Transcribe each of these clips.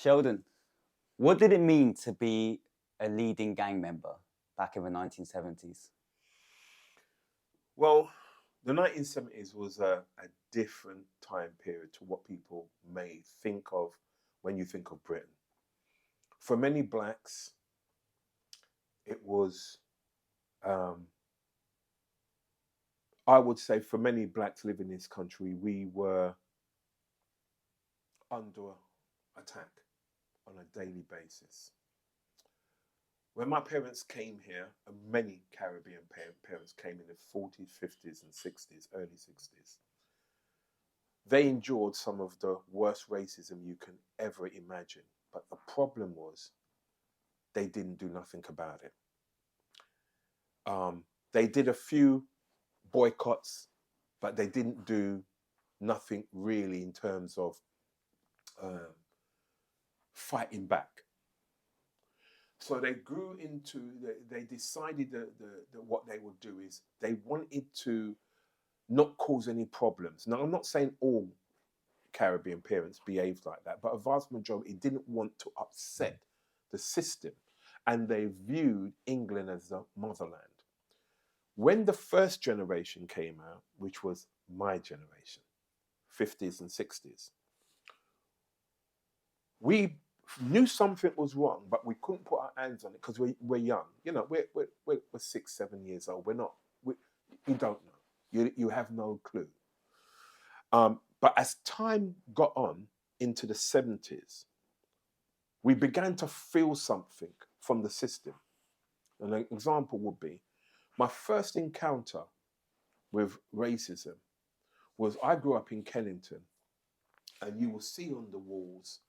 Sheldon, what did it mean to be a leading gang member back in the 1970s? Well, the 1970s was a different time period to what people may think of when you think of Britain. For many blacks, it was, um, I would say, for many blacks living in this country, we were under attack on a daily basis. When my parents came here, and many Caribbean parents came in the 40s, 50s, and 60s, early 60s, they endured some of the worst racism you can ever imagine. But the problem was they didn't do nothing about it. They did a few boycotts, but they didn't do nothing really in terms of um, fighting back. So they grew into, they decided that what they would do is they wanted to not cause any problems. Now, I'm not saying all Caribbean parents behaved like that, but a vast majority didn't want to upset the system, and they viewed England as the motherland. When the first generation came out, which was my generation, 50s and 60s, we knew something was wrong, but we couldn't put our hands on it because we're young. You know, we're 6, 7 years old. We're not, you don't know. You have no clue. But as time got on into the 70s, we began to feel something from the system. An example would be my first encounter with racism was I grew up in Kennington, and you will see on the walls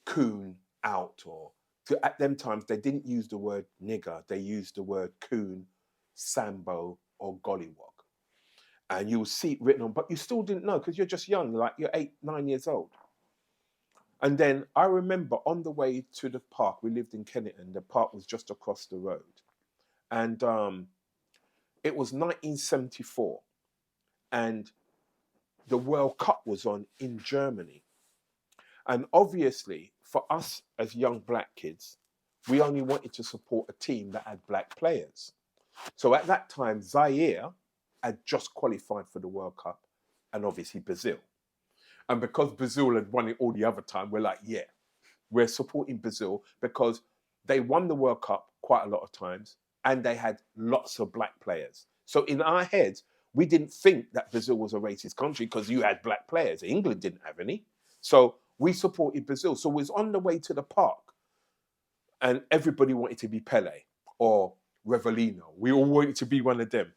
coon out, or at them times they didn't use the word nigger, they used the word coon, sambo, or gollywog. And you will see it written on, but you still didn't know because you're just young, like you're 8, 9 years old. And then I remember on the way to the park, we lived in Kennington, the park was just across the road. And it was 1974, and the World Cup was on in Germany. And obviously, for us as young black kids, we only wanted to support a team that had black players. So at that time, Zaire had just qualified for the World Cup, and obviously Brazil. And because Brazil had won it all the other time, we're like, yeah, we're supporting Brazil because they won the World Cup quite a lot of times, and they had lots of black players. So in our heads, we didn't think that Brazil was a racist country because you had black players. England didn't have any. So we supported Brazil. So we was on the way to the park, and everybody wanted to be Pele or Revellino. We all wanted to be one of them.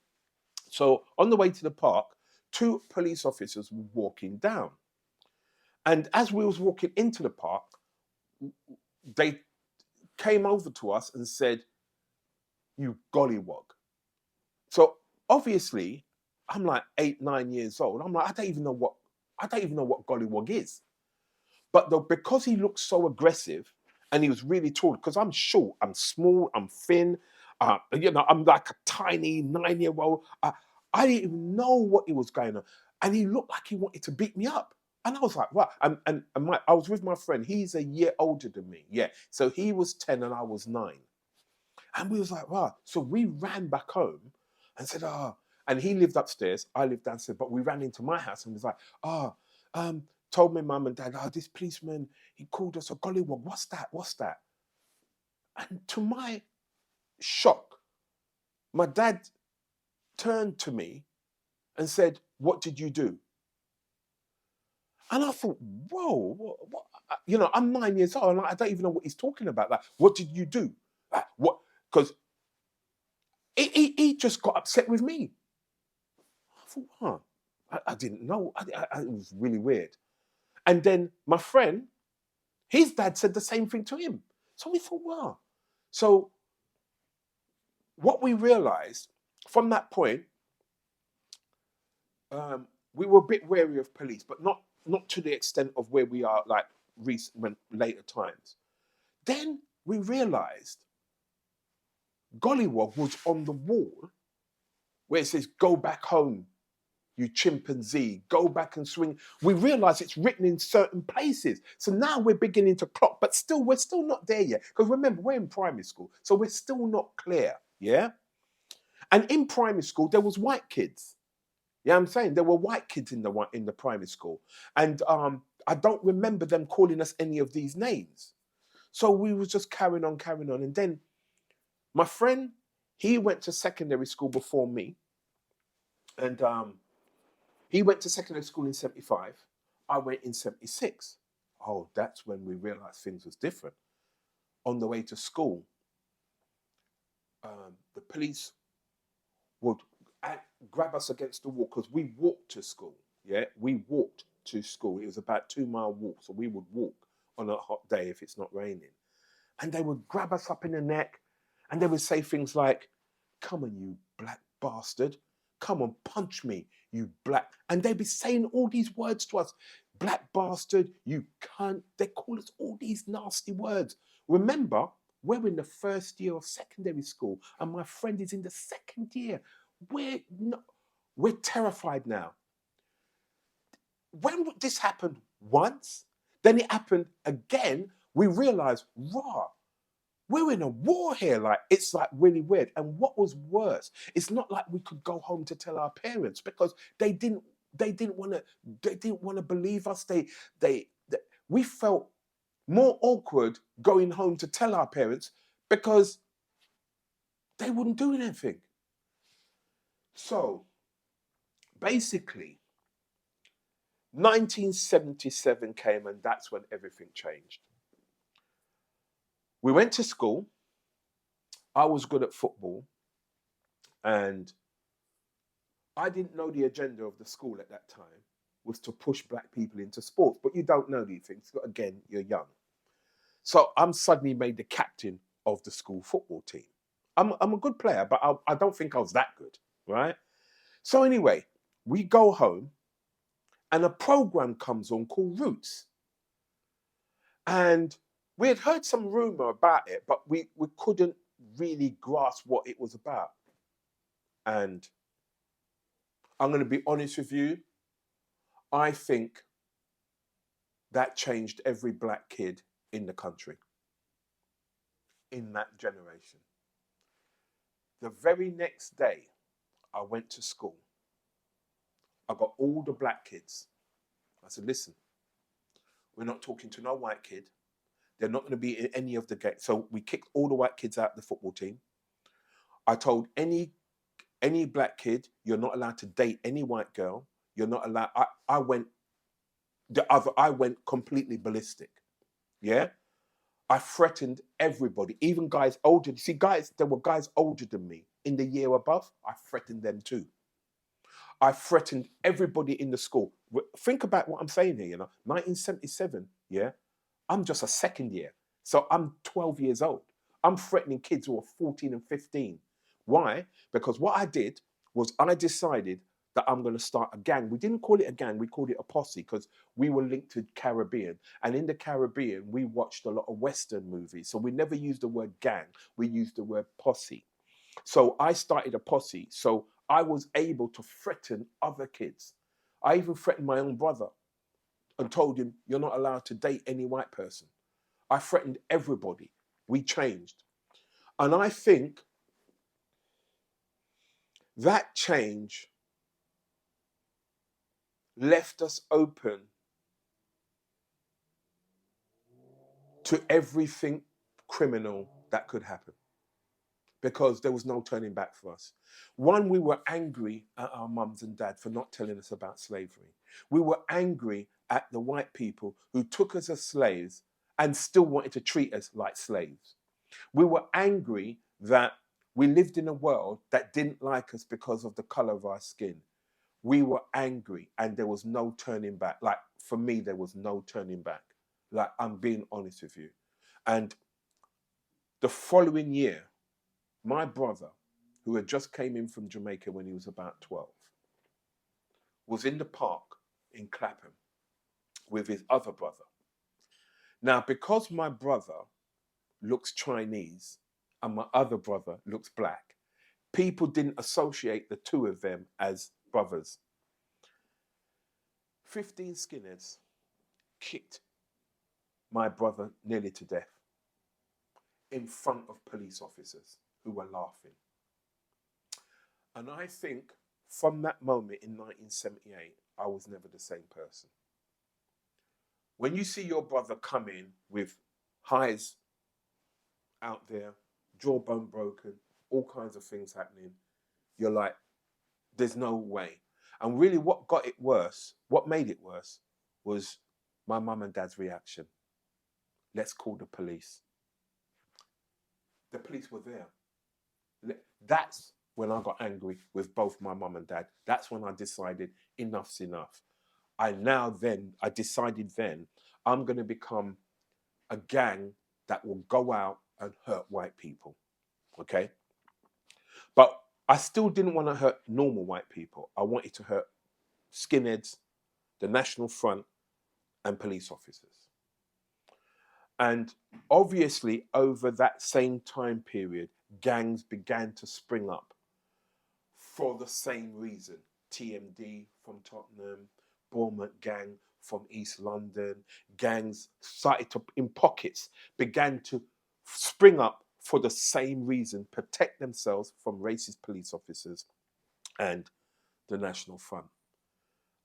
So on the way to the park, 2 police officers were walking down. And as we was walking into the park, they came over to us and said, "You gollywog." So obviously, I'm like 8, 9 years old. I'm like, I don't even know what gollywog is. But because he looked so aggressive and he was really tall, because I'm short, I'm small, I'm thin, I'm like a tiny 9-year-old. I didn't even know what he was going on. And he looked like he wanted to beat me up. And I was like, what? And I was with my friend. He's a year older than me. Yeah. So he was 10 and I was 9. And we was like, wow. So we ran back home and said, and he lived upstairs, I lived downstairs, but we ran into my house and was like, told my mum and dad, this policeman, he called us a gollywog. What's that? What's that? And to my shock, my dad turned to me and said, "What did you do?" And I thought, whoa, what? I'm 9 years old and I don't even know what he's talking about. Like, what did you do? What? Because he just got upset with me. I thought, I didn't know. It was really weird. And then my friend, his dad said the same thing to him. So we thought, wow. So what we realized from that point, we were a bit wary of police, but not to the extent of where we are like later times. Then we realized gollywog was on the wall where it says, "Go back home you chimpanzee, go back and swing. We realize it's written in certain places. So now we're beginning to clock, but still, we're still not there yet. Because remember, we're in primary school, so we're still not clear, yeah? And in primary school, there was white kids. Yeah, I'm saying there were white kids in the primary school. And I don't remember them calling us any of these names. So we was just carrying on. And then my friend, he went to secondary school before me. And he went to secondary school in 75. I went in 76. Oh, that's when we realized things was different. On the way to school, the police would grab us against the wall because we walked to school. Yeah, we walked to school. It was about 2-mile walk. So we would walk on a hot day if it's not raining. And they would grab us up in the neck and they would say things like, "Come on, you black bastard. Come on, punch me, you black." And they'd be saying all these words to us. Black bastard, you cunt. They call us all these nasty words. Remember, we're in the first year of secondary school and my friend is in the second year. We're terrified now. When this happened once, then it happened again, we realized, rah, we're in a war here. Like, it's like really weird. And what was worse, it's not like we could go home to tell our parents because they didn't want to believe us. We felt more awkward going home to tell our parents because they wouldn't do anything. So basically 1977 came and that's when everything changed. We went to school. I was good at football and I didn't know the agenda of the school at that time was to push black people into sports, but you don't know these things. Again, you're young. So I'm suddenly made the captain of the school football team. I'm a good player, but I don't think I was that good, right? So anyway, we go home and a program comes on called Roots. And we had heard some rumor about it, but we couldn't really grasp what it was about. And I'm going to be honest with you, I think that changed every black kid in the country, in that generation. The very next day, I went to school. I got all the black kids. I said, listen, we're not talking to no white kid. They're not going to be in any of the games. So we kicked all the white kids out of the football team. I told any black kid, you're not allowed to date any white girl. You're not allowed. I went completely ballistic. Yeah. I threatened everybody, even guys older. You see, there were guys older than me in the year above. I threatened them too. I threatened everybody in the school. Think about what I'm saying here, 1977, yeah? I'm just a second year. So I'm 12 years old. I'm threatening kids who are 14 and 15. Why? Because what I did was I decided that I'm going to start a gang. We didn't call it a gang, we called it a posse because we were linked to Caribbean. And in the Caribbean, we watched a lot of Western movies. So we never used the word gang, we used the word posse. So I started a posse. So I was able to threaten other kids. I even threatened my own brother and told him, you're not allowed to date any white person. I threatened everybody. We changed. And I think that change left us open to everything criminal that could happen because there was no turning back for us. One, we were angry at our mums and dad for not telling us about slavery. We were angry at the white people who took us as slaves and still wanted to treat us like slaves. We were angry that we lived in a world that didn't like us because of the color of our skin. We were angry and there was no turning back. Like, for me, there was no turning back. Like, I'm being honest with you. And the following year, my brother, who had just came in from Jamaica when he was about 12, was in the park in Clapham with his other brother. Now, because my brother looks Chinese and my other brother looks black, people didn't associate the two of them as brothers. 15 skinheads kicked my brother nearly to death in front of police officers who were laughing. And I think from that moment in 1978, I was never the same person. When you see your brother come in with highs out there, jawbone broken, all kinds of things happening, you're like, there's no way. And really what got it worse, what made it worse, was my mum and dad's reaction. Let's call the police. The police were there. That's when I got angry with both my mum and dad. That's when I decided enough's enough. I decided then, I'm going to become a gang that will go out and hurt white people. Okay? But I still didn't want to hurt normal white people. I wanted to hurt skinheads, the National Front, and police officers. And obviously, over that same time period, gangs began to spring up for the same reason. TMD from Tottenham, Bournemouth gang from East London, gangs started to, in pockets, began to spring up for the same reason, protect themselves from racist police officers and the National Front.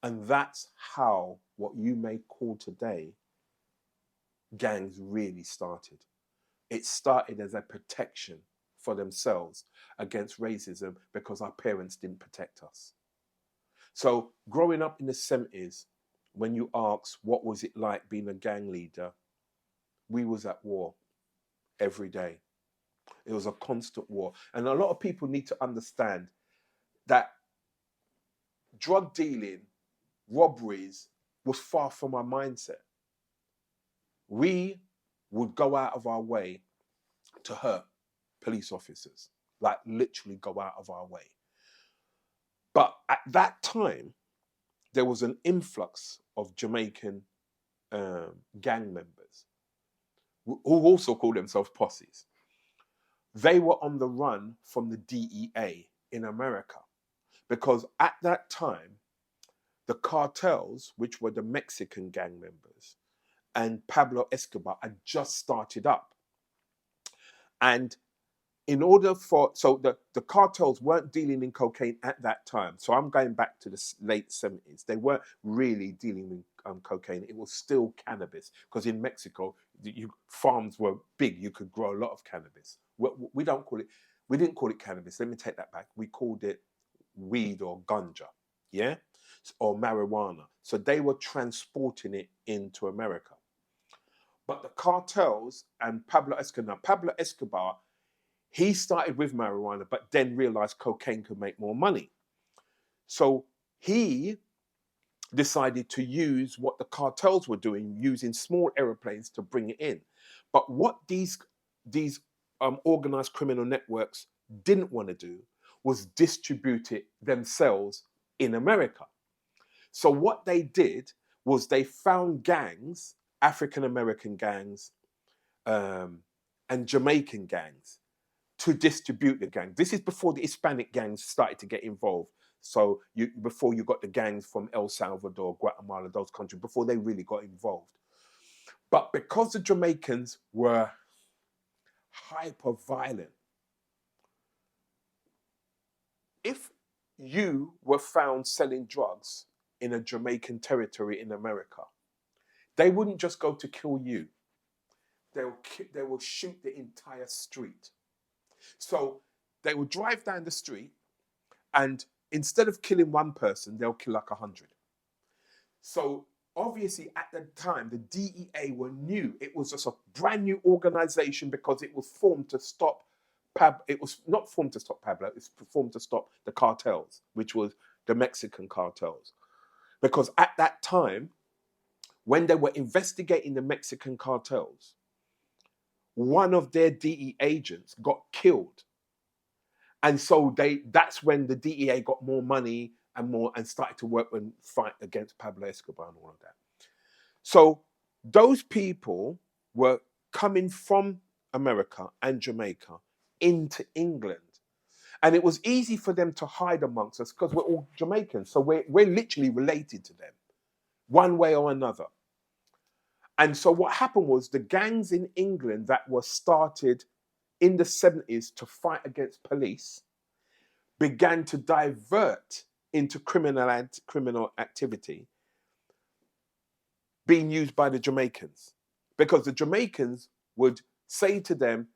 And that's how what you may call today gangs really started. It started as a protection for themselves against racism because our parents didn't protect us. So growing up in the 70s, when you ask what was it like being a gang leader, we was at war every day. It was a constant war. And a lot of people need to understand that drug dealing, robberies was far from our mindset. We would go out of our way to hurt police officers, like literally go out of our way. But at that time, there was an influx of Jamaican gang members who also called themselves posses. They were on the run from the DEA in America because at that time, the cartels, which were the Mexican gang members, and Pablo Escobar had just started up. And in order for, so the cartels weren't dealing in cocaine at that time. So I'm going back to the late 70s. They weren't really dealing with cocaine. It was still cannabis because in Mexico, farms were big. You could grow a lot of cannabis. We didn't call it cannabis. Let me take that back. We called it weed or ganja, yeah? Or marijuana. So they were transporting it into America. But the cartels and Pablo Escobar, he started with marijuana, but then realized cocaine could make more money. So he decided to use what the cartels were doing, using small aeroplanes to bring it in. But what these organized criminal networks didn't want to do was distribute it themselves in America. So what they did was they found gangs, African-American gangs, and Jamaican gangs, to distribute the gang. This is before the Hispanic gangs started to get involved. So before you got the gangs from El Salvador, Guatemala, those countries, before they really got involved. But because the Jamaicans were hyper violent, if you were found selling drugs in a Jamaican territory in America, they wouldn't just go to kill you. They will shoot the entire street. So they will drive down the street, and instead of killing one person, they'll kill like 100. So obviously at the time, the DEA were new. It was just a brand new organization because it was formed to stop it was not formed to stop Pablo, it was formed to stop the cartels, which was the Mexican cartels. Because at that time, when they were investigating the Mexican cartels, one of their DEA agents got killed. And so that's when the DEA got more money and started to work and fight against Pablo Escobar and all of that. So those people were coming from America and Jamaica into England. And it was easy for them to hide amongst us because we're all Jamaicans. So we're literally related to them. one way or another. And so what happened was the gangs in England that were started in the 70s to fight against police began to divert into criminal activity being used by the Jamaicans. Because the Jamaicans would say to them,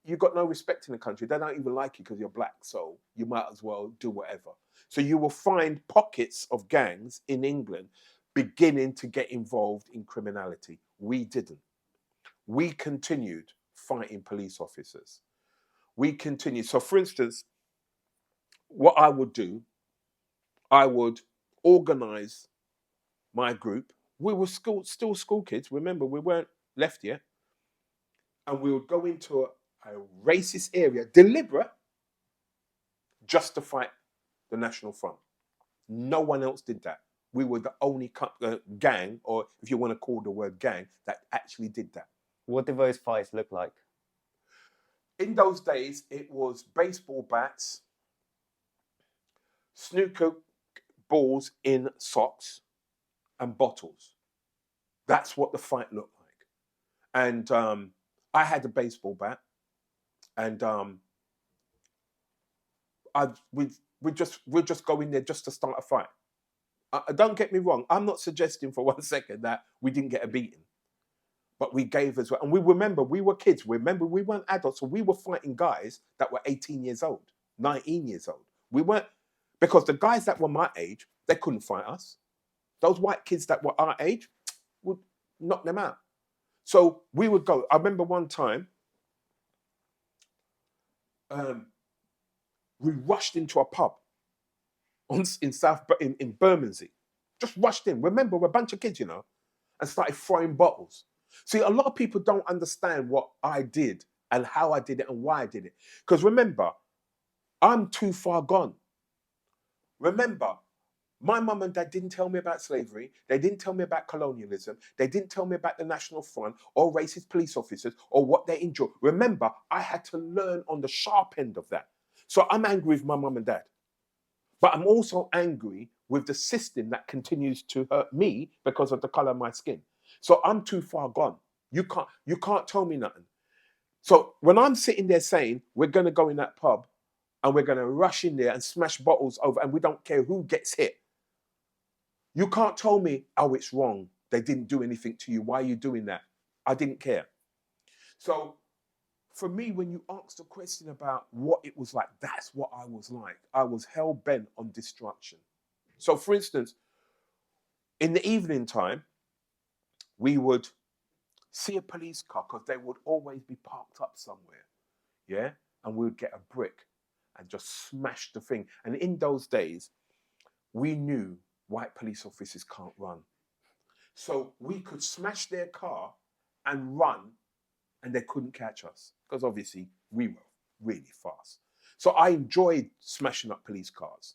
you've got no respect in the country. They don't even like you because you're black, so you might as well do whatever. So you will find pockets of gangs in England beginning to get involved in criminality. We didn't. We continued fighting police officers. We continued. So, for instance, what I would do, I would organize my group. We were still school kids. Remember, we weren't left yet. And we would go into a racist area, deliberate, just to fight the National Front. No one else did that. We were the only gang, or if you want to call the word gang, that actually did that. What did those fights look like? In those days, it was baseball bats, snooker balls in socks, and bottles. That's what the fight looked like. And I had a baseball bat, and we'd just go in there just to start a fight. Don't get me wrong. I'm not suggesting for 1 second that we didn't get a beating, but we gave as well. And we remember we were kids. Remember we weren't adults, so we were fighting guys that were 18 years old, 19 years old. We weren't, because the guys that were my age, they couldn't fight us. Those white kids that were our age would knock them out. So we would go. I remember one time, we rushed into a pub in Bermondsey. Just rushed in. Remember, we're a bunch of kids, and started throwing bottles. See, a lot of people don't understand what I did and how I did it and why I did it. Because remember, I'm too far gone. Remember, my mum and dad didn't tell me about slavery. They didn't tell me about colonialism. They didn't tell me about the National Front or racist police officers or what they enjoy. Remember, I had to learn on the sharp end of that. So I'm angry with my mum and dad. But I'm also angry with the system that continues to hurt me because of the color of my skin. So I'm too far gone. You can't tell me nothing. So when I'm sitting there saying we're going to go in that pub and we're going to rush in there and smash bottles over and we don't care who gets hit, you can't tell me, oh, it's wrong. They didn't do anything to you. Why are you doing that? I didn't care. So for me, when you ask the question about what it was like, that's what I was like. I was hell-bent on destruction. So for instance, in the evening time, we would see a police car because they would always be parked up somewhere, yeah? And we would get a brick and just smash the thing. And in those days, we knew white police officers can't run. So we could smash their car and run, and they couldn't catch us because obviously we were really fast. So I enjoyed smashing up police cars.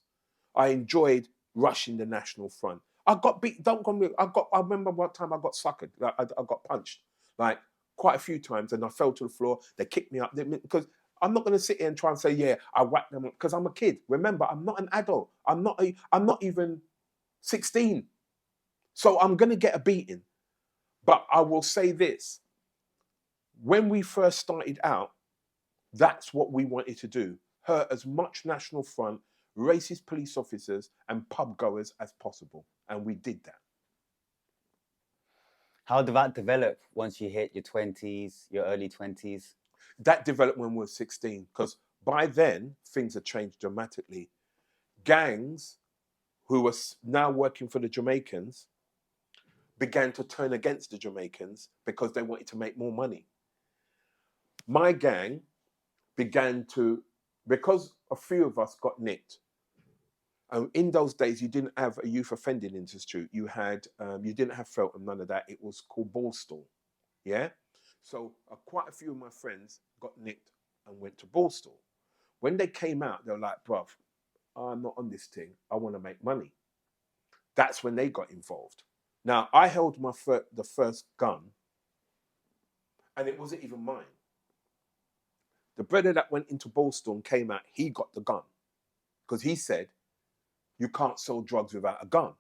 I enjoyed rushing the National Front. I got beat. Don't go me. I remember one time I got suckered. Like I got punched, like quite a few times, and I fell to the floor. They kicked me up because I'm not going to sit here and try and say, yeah, I whacked them up because I'm a kid. Remember, I'm not an adult. I'm not even 16. So I'm going to get a beating. But I will say this. When we first started out, that's what we wanted to do. Hurt as much National Front, racist police officers and pub goers as possible. And we did that. How did that develop once you hit your 20s, your early 20s? That developed when we were 16, because by then, things had changed dramatically. Gangs, who were now working for the Jamaicans, began to turn against the Jamaicans because they wanted to make more money. My gang began to, because a few of us got nicked. In those days, you didn't have a youth offending institute. You didn't have Feltham, none of that. It was called Ballstall, yeah? So quite a few of my friends got nicked and went to Ballstall. When they came out, they were like, bruv, I'm not on this thing. I want to make money. That's when they got involved. Now, I held the first gun, and it wasn't even mine. The brother that went into Ballstall and came out, he got the gun because he said, you can't sell drugs without a gun.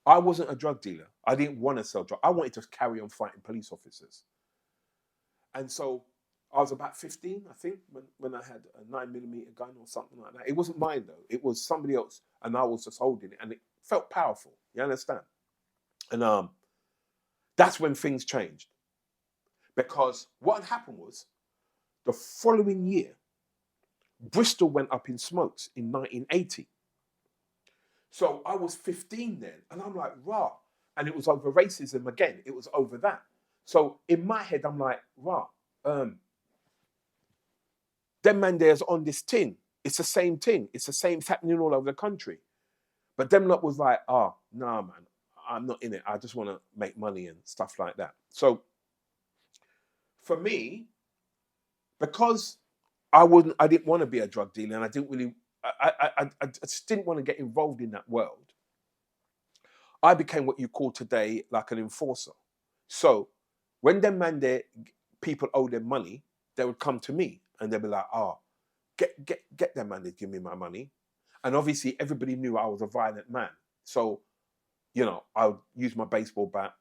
I wasn't a drug dealer. I didn't want to sell drugs. I wanted to carry on fighting police officers. And so I was about 15, I think, when I had a 9mm gun or something like that. It wasn't mine, though. It was somebody else, and I was just holding it, and it felt powerful. You understand? And that's when things changed. Because what had happened was, the following year, Bristol went up in smokes in 1980. So I was 15 then, and I'm like, rah. And it was over racism again. It was over that. So in my head, I'm like, rah, them man there's on this tin. It's the same thing. It's the same, it's happening all over the country. But them lot was like, oh, nah, man, I'm not in it. I just want to make money and stuff like that. So for me, because I didn't want to be a drug dealer, and I didn't really, I just didn't want to get involved in that world. I became what you call today like an enforcer. So when them man there, people owe them money, they would come to me and they'd be like, oh, get them man to give me my money. And obviously everybody knew I was a violent man. So, you know, I would use my baseball bat.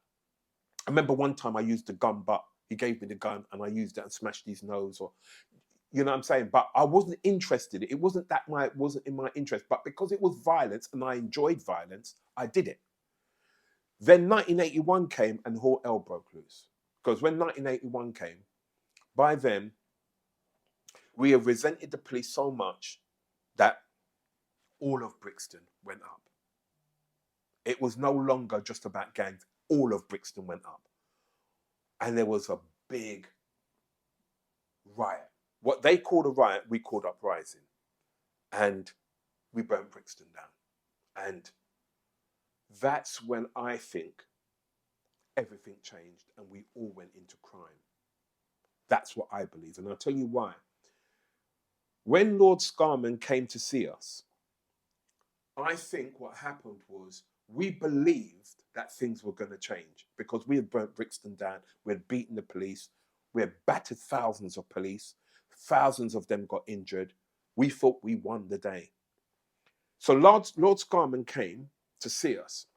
I remember one time I used the gun butt. He gave me the gun and I used it and smashed his nose, or, you know what I'm saying? But I wasn't interested. It wasn't in my interest. But because it was violence and I enjoyed violence, I did it. Then 1981 came and all hell broke loose. Because when 1981 came, by then, we have resented the police so much that all of Brixton went up. It was no longer just about gangs. All of Brixton went up. And there was a big riot. What they called a riot, we called uprising. And we burnt Brixton down. And that's when I think everything changed and we all went into crime. That's what I believe. And I'll tell you why. When Lord Scarman came to see us, I think what happened was we believed that things were going to change because we had burnt Brixton down, we had beaten the police, we had battered thousands of police, thousands of them got injured. We thought we won the day. So Lord Scarman came to see us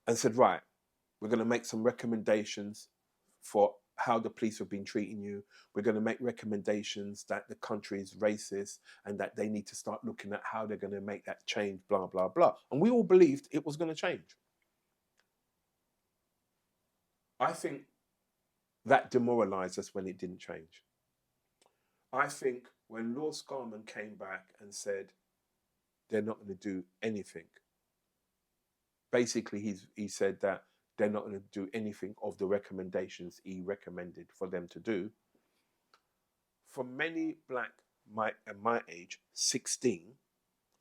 and said, right, we're going to make some recommendations for how the police have been treating you. We're going to make recommendations that the country is racist and that they need to start looking at how they're going to make that change, blah, blah, blah. And we all believed it was going to change. I think that demoralized us when it didn't change. I think when Lord Scarman came back and said they're not going to do anything, basically he said that they're not going to do anything of the recommendations he recommended for them to do. For many black at my age, 16,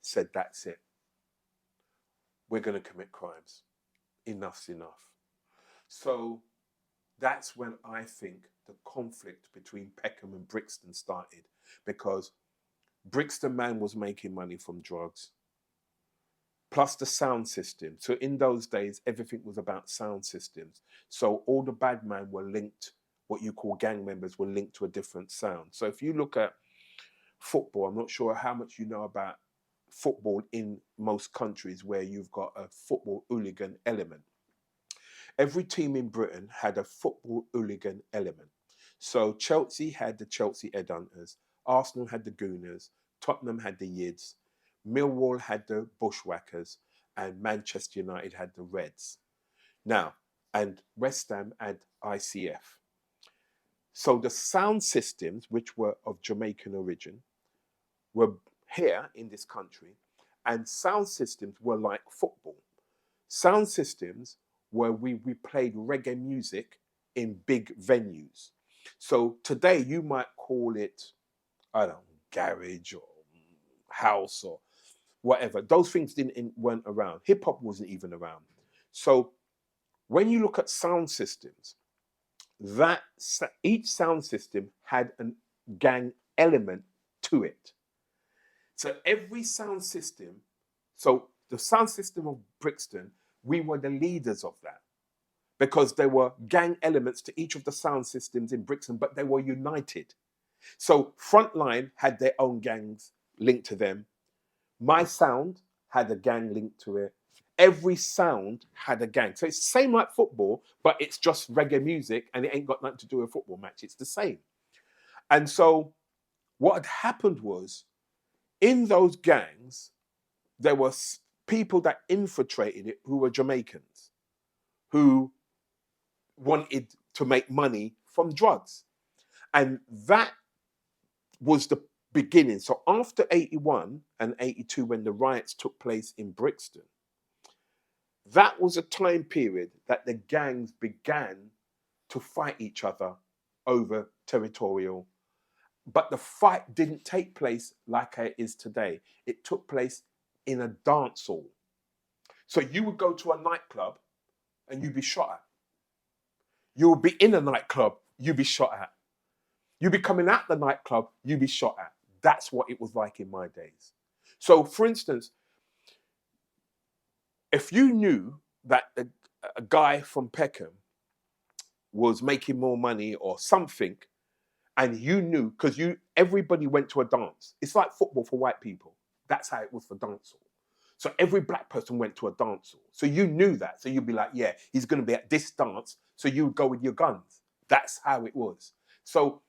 said that's it. We're going to commit crimes. Enough's enough. So that's when I think the conflict between Peckham and Brixton started, because Brixton man was making money from drugs, plus the sound system. So in those days, everything was about sound systems. So all the bad men were linked, what you call gang members, were linked to a different sound. So if you look at football, I'm not sure how much you know about football in most countries where you've got a football hooligan element. Every team in Britain had a football hooligan element. So Chelsea had the Chelsea Headhunters, Arsenal had the Gooners, Tottenham had the Yids, Millwall had the Bushwhackers, and Manchester United had the Reds. Now, and West Ham had ICF. So the sound systems, which were of Jamaican origin, were here in this country, and sound systems were like football. Sound systems where we played reggae music in big venues. So today you might call it, I don't know, garage or house or whatever. Those things weren't around. Hip hop wasn't even around. So when you look at sound systems, each sound system had a gang element to it. So every sound system, so the sound system of Brixton, we were the leaders of that because there were gang elements to each of the sound systems in Brixton, but they were united. So Frontline had their own gangs linked to them. My Sound had a gang linked to it. every sound had a gang. So it's the same like football, but it's just reggae music and it ain't got nothing to do with a football match. It's the same. And so what had happened was, in those gangs, there were people that infiltrated it who were Jamaicans, who wanted to make money from drugs. And that was the beginning. So after 81 and 82, when the riots took place in Brixton, that was a time period that the gangs began to fight each other over territorial. But the fight didn't take place like it is today. It took place in a dance hall. So you would go to a nightclub and you'd be shot at. You would be in a nightclub, you'd be shot at. You'd be coming out the nightclub, you'd be shot at. That's what it was like in my days. So, for instance, if you knew that a guy from Peckham was making more money or something, and you knew, because everybody went to a dance. It's like football for white people. That's how it was for dance hall. So every black person went to a dance hall. So you knew that. So you'd be like, yeah, he's going to be at this dance. So you would go with your guns. That's how it was. So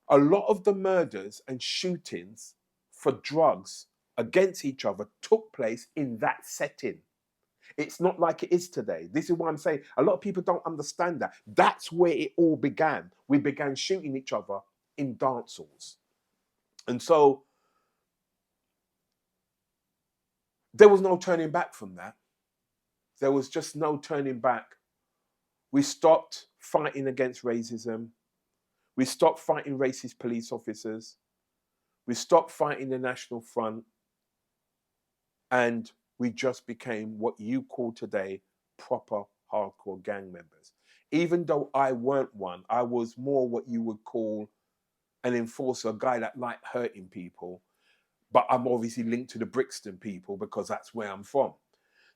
a lot of the murders and shootings for drugs against each other took place in that setting. It's not like it is today. This is what I'm saying. A lot of people don't understand that. That's where it all began. We began shooting each other in dance halls. And so there was no turning back from that. There was just no turning back. We stopped fighting against racism. We stopped fighting racist police officers. We stopped fighting the National Front. And we just became what you call today proper hardcore gang members. Even though I weren't one, I was more what you would call an enforcer, a guy that liked hurting people. But I'm obviously linked to the Brixton people because that's where I'm from.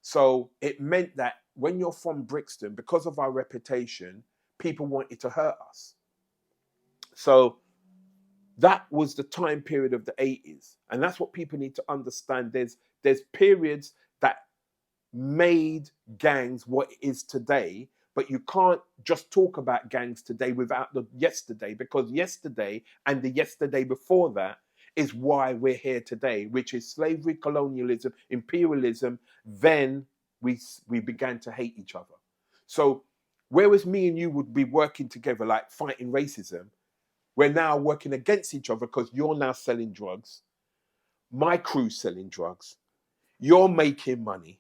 So it meant that when you're from Brixton, because of our reputation, people wanted to hurt us. So that was the time period of the 80s. And that's what people need to understand. There's periods that made gangs what it is today, but you can't just talk about gangs today without the yesterday, because yesterday and the yesterday before that is why we're here today, which is slavery, colonialism, imperialism. Then we began to hate each other. So whereas me and you would be working together, like fighting racism, we're now working against each other because you're now selling drugs. My crew's selling drugs. You're making money.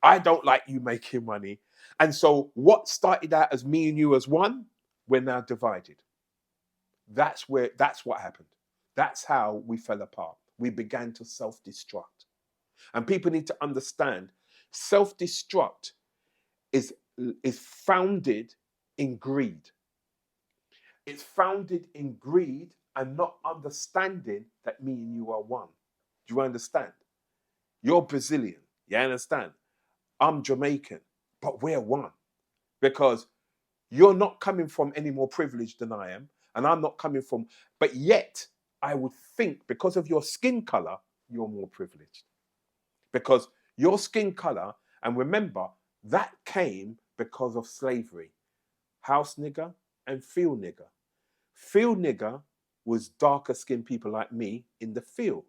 I don't like you making money. And so what started out as me and you as one, we're now divided. That's what happened. That's how we fell apart. We began to self-destruct. And people need to understand, self-destruct is founded in greed. It's founded in greed and not understanding that me and you are one. Do you understand? You're Brazilian. You understand? I'm Jamaican, but we're one. Because you're not coming from any more privilege than I am, and I'm not coming from, but yet I would think because of your skin color, you're more privileged. Because your skin color, and remember, that came because of slavery. House nigger and field nigger. Field nigger was darker skinned people like me in the field.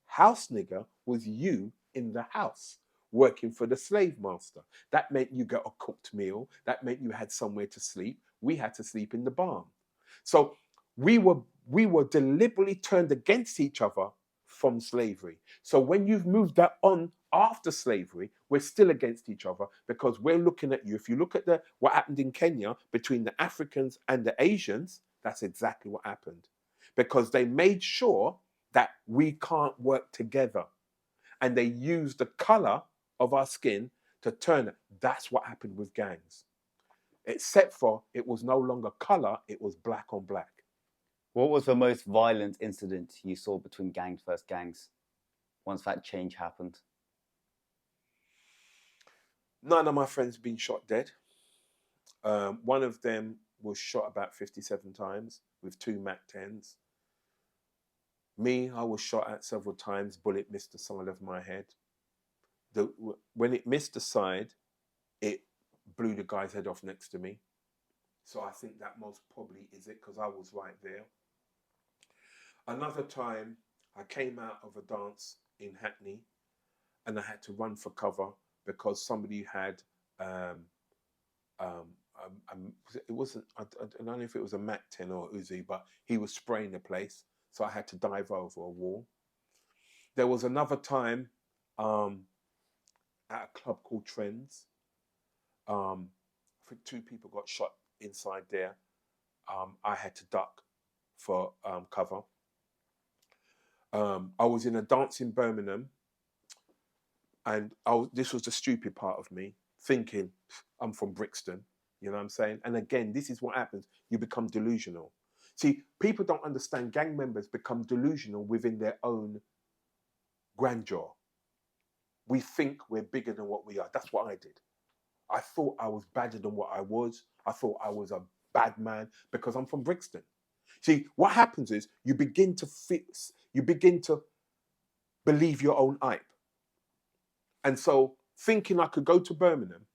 House nigger was you in the house, working for the slave master. That meant you got a cooked meal. That meant you had somewhere to sleep. We had to sleep in the barn. So we were deliberately turned against each other from slavery. So when you've moved that on after slavery, we're still against each other because we're looking at you. If you look at what happened in Kenya between the Africans and the Asians, that's exactly what happened. Because they made sure that we can't work together. And they used the color of our skin to turn it. That's what happened with gangs. Except for it was no longer color, it was black on black. What was the most violent incident you saw between gangs versus gangs once that change happened? None of my friends have been shot dead. One of them was shot about 57 times with 2 MAC-10s. Me, I was shot at several times. Bullet missed the side of my head. when it missed the side, it blew the guy's head off next to me. So I think that most probably is it, because I was right there. Another time, I came out of a dance in Hackney, and I had to run for cover because somebody had it wasn't, I don't know if it was a Mac 10 or Uzi, but he was spraying the place, so I had to dive over a wall. There was another time at a club called Trends. I think 2 people got shot inside there. I had to duck for cover. I was in a dance in Birmingham, and this was the stupid part of me, thinking I'm from Brixton, you know what I'm saying? And again, this is what happens. You become delusional. See, people don't understand gang members become delusional within their own grandeur. We think we're bigger than what we are. That's what I did. I thought I was badder than what I was. I thought I was a bad man because I'm from Brixton. See, what happens is you begin to believe your own hype. And so thinking I could go to Birmingham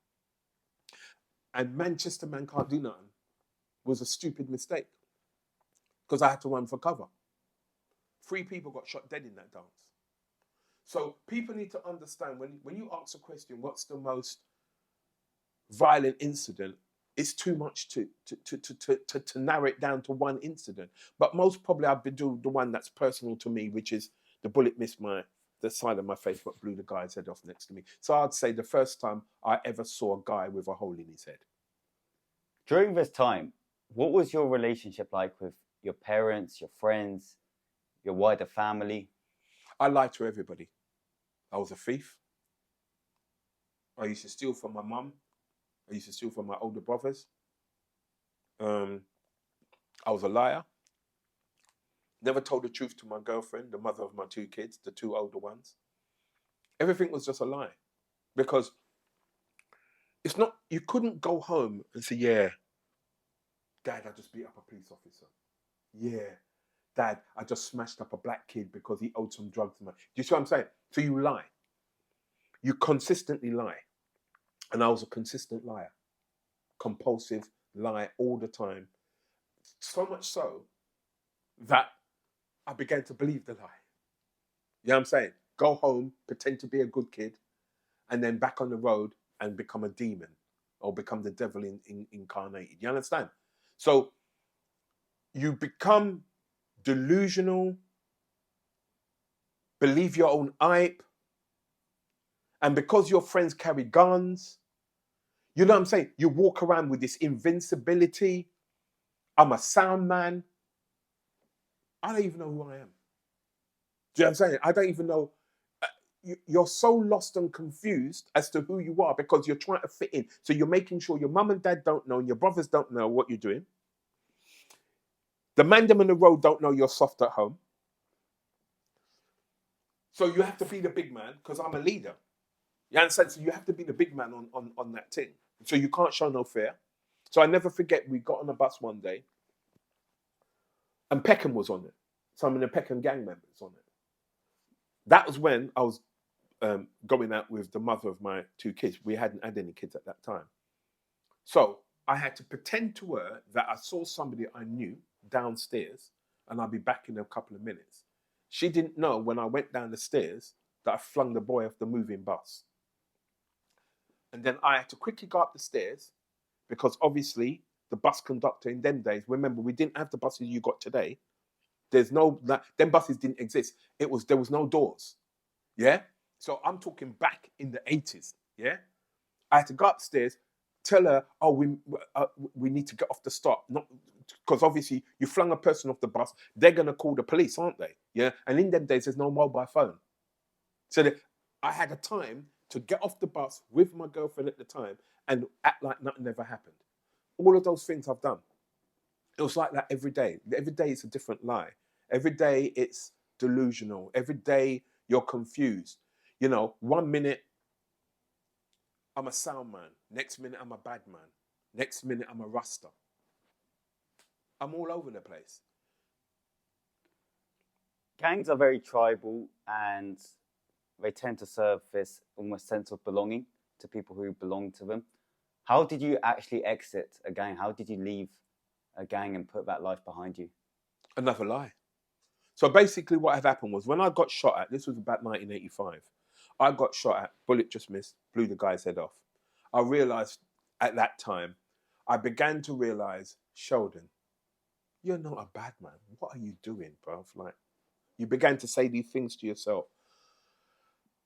and Manchester man can't do nothing was a stupid mistake, because I had to run for cover. 3 people got shot dead in that dance. So people need to understand, when you ask a question, what's the most violent incident, it's too much to narrow it down to one incident. But most probably I've been doing the one that's personal to me, which is the bullet missed the side of my face but blew the guy's head off next to me. So I'd say the first time I ever saw a guy with a hole in his head. During this time, what was your relationship like with your parents, your friends, your wider family? I lied to everybody. I was a thief. I used to steal from my mum. I used to steal from my older brothers. I was a liar. Never told the truth to my girlfriend, the mother of my 2 kids, the 2 older ones. Everything was just a lie. Because it's not, you couldn't go home and say, yeah, Dad, I just beat up a police officer. Yeah, Dad, I just smashed up a black kid because he owed some drugs to me. Do you see what I'm saying? So you lie. You consistently lie. And I was a consistent liar. Compulsive lie all the time. So much so that I began to believe the lie. You know what I'm saying? Go home, pretend to be a good kid, and then back on the road and become a demon or become the devil incarnated. You understand? So you become delusional, believe your own hype, and because your friends carry guns, you know what I'm saying? You walk around with this invincibility. I'm a sound man. I don't even know who I am. Do you know what I'm saying? I don't even know. You're so lost and confused as to who you are because you're trying to fit in. So you're making sure your mum and dad don't know and your brothers don't know what you're doing. The man them on the road don't know you're soft at home. So you have to be the big man because I'm a leader. You understand? So you have to be the big man on that thing. So you can't show no fear. So I never forget, we got on a bus one day and Peckham was on it. Some of the Peckham gang members on it. That was when I was going out with the mother of my 2 kids. We hadn't had any kids at that time. So I had to pretend to her that I saw somebody I knew downstairs and I'll be back in a couple of minutes. She didn't know when I went down the stairs that I flung the boy off the moving bus. And then I had to quickly go up the stairs because obviously the bus conductor in them days, remember, we didn't have the buses you got today. There's no, them buses didn't exist. There was no doors. Yeah? So I'm talking back in the 80s. Yeah? I had to go upstairs, tell her, oh, we need to get off the stop. Not because obviously you flung a person off the bus, they're going to call the police, aren't they? Yeah? And in them days, there's no mobile phone. So I had a time to get off the bus with my girlfriend at the time and act like nothing ever happened. All of those things I've done. It was like that every day. Every day it's a different lie. Every day it's delusional. Every day you're confused. You know, 1 minute I'm a sound man. Next minute I'm a bad man. Next minute I'm a rasta. I'm all over the place. Gangs are very tribal, and they tend to serve this almost sense of belonging to people who belong to them. How did you actually exit a gang? How did you leave a gang and put that life behind you? Another lie. So basically, what had happened was when I got shot at, this was about 1985, I got shot at, bullet just missed, blew the guy's head off. I realized at that time, I began to realize, Sheldon, you're not a bad man. What are you doing, bruv? Like, you began to say these things to yourself.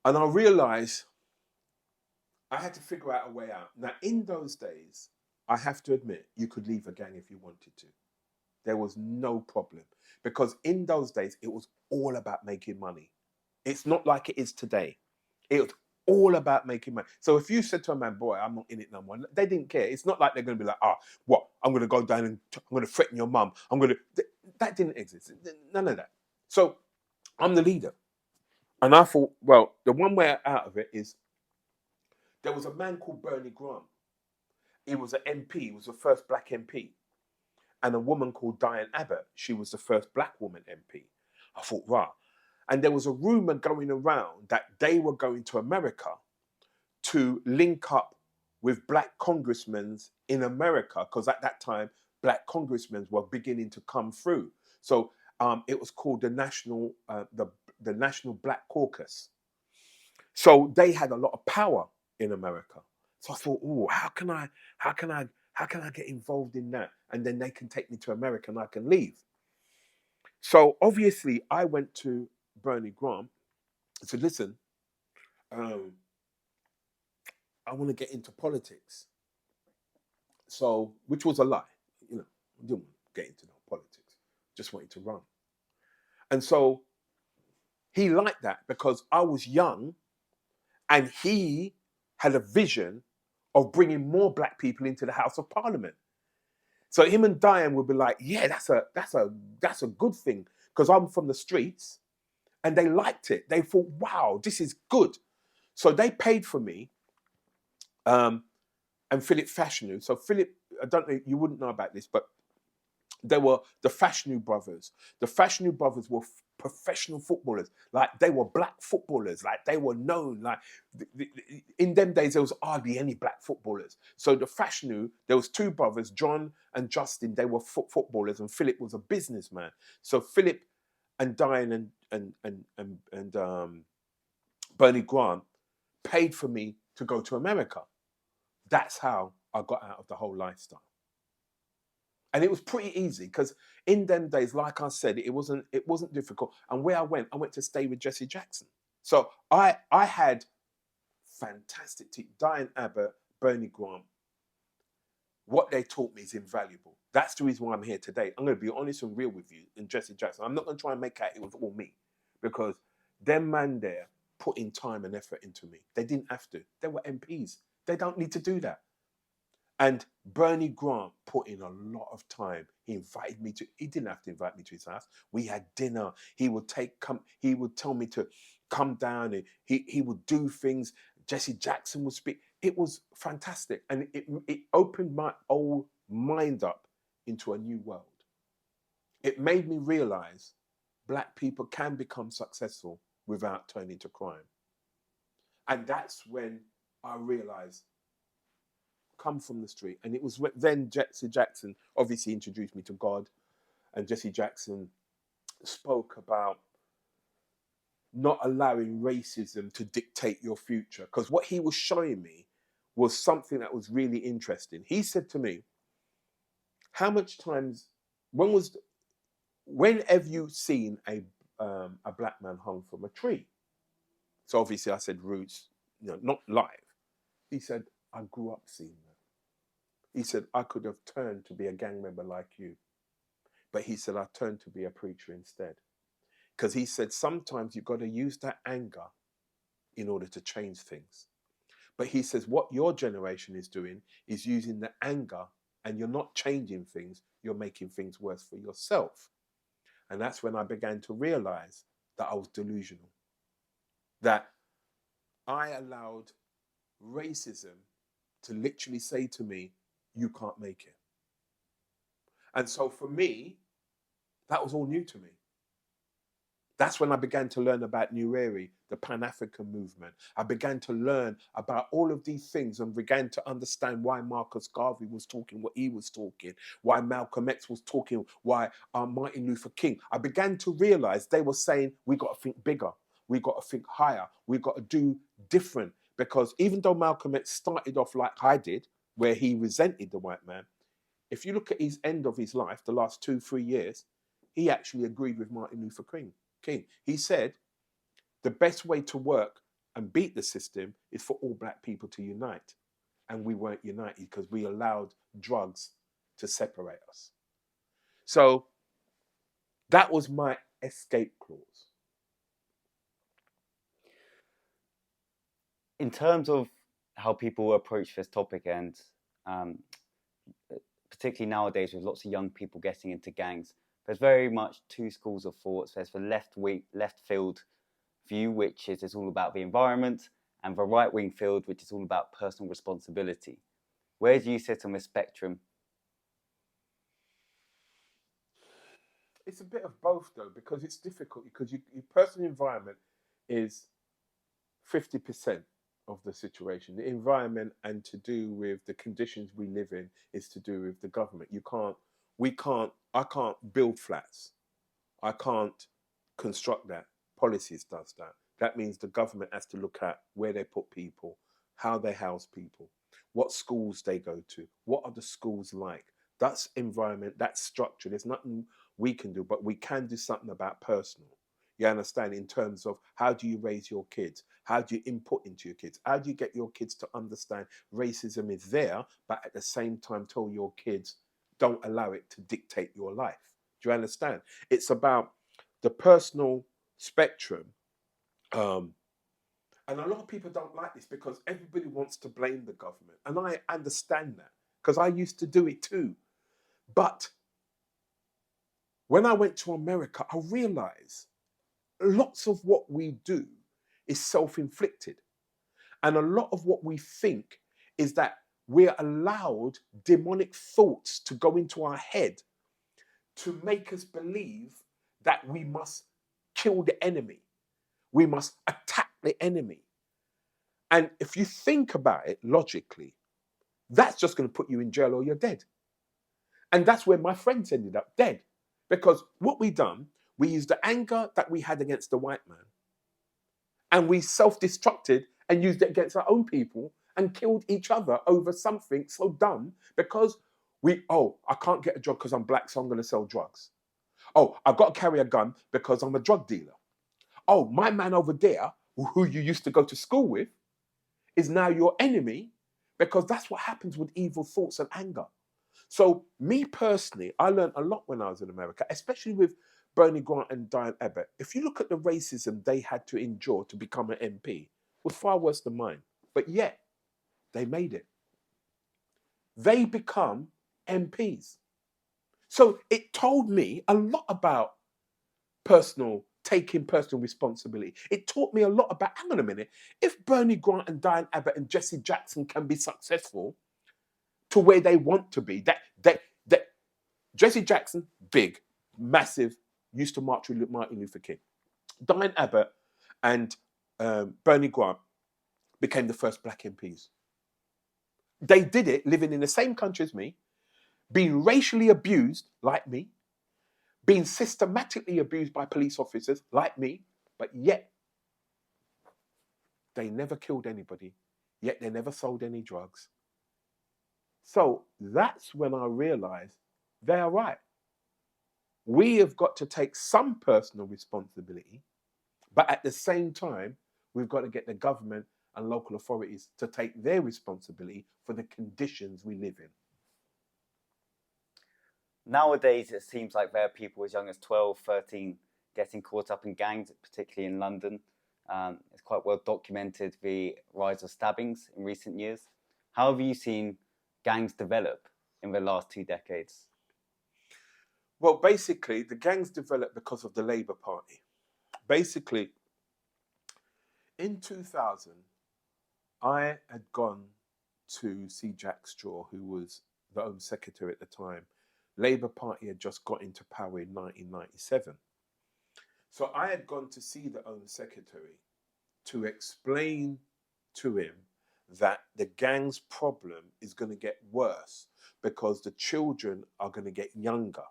And I realized I had to figure out a way out. Now, in those days, I have to admit, you could leave a gang if you wanted to. There was no problem. Because in those days, it was all about making money. It's not like it is today. It was all about making money. So if you said to a man, boy, I'm not in it no more, they didn't care. It's not like they're going to be like, what? I'm going to go down and I'm going to threaten your mum. That didn't exist. None of that. So I'm the leader. And I thought, well, the one way out of it is there was a man called Bernie Grant. He was an MP. He was the first black MP. And a woman called Diane Abbott. She was the first black woman MP. I thought, rah. And there was a rumor going around that they were going to America to link up with black congressmen in America, because at that time, black congressmen were beginning to come through. So it was called the National Black Caucus. So they had a lot of power in America. So I thought, oh, how can I get involved in that? And then they can take me to America and I can leave. So obviously I went to Bernie Grant and said, listen, I want to get into politics. So, which was a lie. I didn't want to get into no politics. Just wanted to run. And so he liked that because I was young and he had a vision of bringing more black people into the House of Parliament. So him and Diane would be like, yeah, that's a good thing, because I'm from the streets, and they liked it. They thought, wow, this is good. So they paid for me, and Philip Fashanu. So Philip, I don't know, you wouldn't know about this, but they were the Fashanu brothers. The Fashanu brothers were professional footballers. Like, they were black footballers. Like, they were known. Like, in them days, there was hardly any black footballers. So the Fashanu, there was two brothers, John and Justin. They were footballers, and Philip was a businessman. So Philip and Diane and Bernie Grant paid for me to go to America. That's how I got out of the whole lifestyle. And it was pretty easy because in them days, like I said, it wasn't difficult. And where I went to stay with Jesse Jackson. So I had fantastic teachers. Diane Abbott, Bernie Grant. What they taught me is invaluable. That's the reason why I'm here today. I'm going to be honest and real with you and Jesse Jackson. I'm not going to try and make out it was all me, because them man there put in time and effort into me. They didn't have to. They were MPs. They don't need to do that. And Bernie Grant put in a lot of time. He didn't have to invite me to his house. We had dinner. He would tell me to come down, and he would do things. Jesse Jackson would speak. It was fantastic. And it opened my old mind up into a new world. It made me realize black people can become successful without turning to crime. And that's when I realized, come from the street. And it was then Jesse Jackson obviously introduced me to God, and Jesse Jackson spoke about not allowing racism to dictate your future, because what he was showing me was something that was really interesting. He said to me, how much times, when have you seen a black man hung from a tree? So obviously I said roots, not live. He said, I grew up seeing that. He said, I could have turned to be a gang member like you. But he said, I turned to be a preacher instead. Because he said, sometimes you've got to use that anger in order to change things. But he says, what your generation is doing is using the anger, and you're not changing things, you're making things worse for yourself. And that's when I began to realize that I was delusional. That I allowed racism to literally say to me, you can't make it. And so for me, that was all new to me. That's when I began to learn about Nueri, the Pan-African movement. I began to learn about all of these things and began to understand why Marcus Garvey was talking what he was talking, why Malcolm X was talking, why Martin Luther King. I began to realize they were saying, we got to think bigger, we got to think higher, we got to do different. Because even though Malcolm X started off like I did, where he resented the white man, if you look at his end of his life, the last 2-3 years, he actually agreed with Martin Luther King. He said the best way to work and beat the system is for all black people to unite. And we weren't united because we allowed drugs to separate us. So that was my escape clause. In terms of how people approach this topic, and particularly nowadays with lots of young people getting into gangs, there's very much two schools of thoughts. There's the left field view, which is it's all about the environment, and the right wing field, which is all about personal responsibility. Where do you sit on the spectrum? It's a bit of both though, because it's difficult because your personal environment is 50% of the situation. The environment and to do with the conditions we live in is to do with the government. I can't build flats. I can't construct that. Policies does that. That means the government has to look at where they put people, how they house people, what schools they go to, what are the schools like. That's environment, that's structure. There's nothing we can do, but we can do something about personal. You understand, in terms of how do you raise your kids? How do you input into your kids? How do you get your kids to understand racism is there, but at the same time tell your kids, don't allow it to dictate your life? Do you understand? It's about the personal spectrum. And a lot of people don't like this because everybody wants to blame the government. And I understand that because I used to do it too. But when I went to America, I realized lots of what we do is self-inflicted. And a lot of what we think is that we're allowed demonic thoughts to go into our head to make us believe that we must kill the enemy. We must attack the enemy. And if you think about it logically, that's just going to put you in jail or you're dead. And that's where my friends ended up dead. Because what we done, we used the anger that we had against the white man and we self-destructed and used it against our own people and killed each other over something so dumb because I can't get a job because I'm black, so I'm going to sell drugs. Oh, I've got to carry a gun because I'm a drug dealer. Oh, my man over there, who you used to go to school with, is now your enemy because that's what happens with evil thoughts and anger. So me personally, I learned a lot when I was in America, especially with Bernie Grant and Diane Abbott. If you look at the racism they had to endure to become an MP, it was far worse than mine. But yet, they made it. They become MPs. So it told me a lot about taking personal responsibility. It taught me a lot about, hang on a minute, if Bernie Grant and Diane Abbott and Jesse Jackson can be successful to where they want to be, that Jesse Jackson, big, massive, used to march with Martin Luther King. Diane Abbott and Bernie Grant became the first black MPs. They did it living in the same country as me, being racially abused like me, being systematically abused by police officers like me, but yet they never killed anybody, yet they never sold any drugs. So that's when I realized they're right. We have got to take some personal responsibility, but at the same time, we've got to get the government and local authorities to take their responsibility for the conditions we live in. Nowadays, it seems like there are people as young as 12, 13 getting caught up in gangs, particularly in London. It's quite well documented, the rise of stabbings in recent years. How have you seen gangs develop in the last 2 decades? Well, basically, the gangs developed because of the Labour Party. Basically, in 2000, I had gone to see Jack Straw, who was the Home Secretary at the time. Labour Party had just got into power in 1997. So I had gone to see the Home Secretary to explain to him that the gang's problem is going to get worse because the children are going to get younger.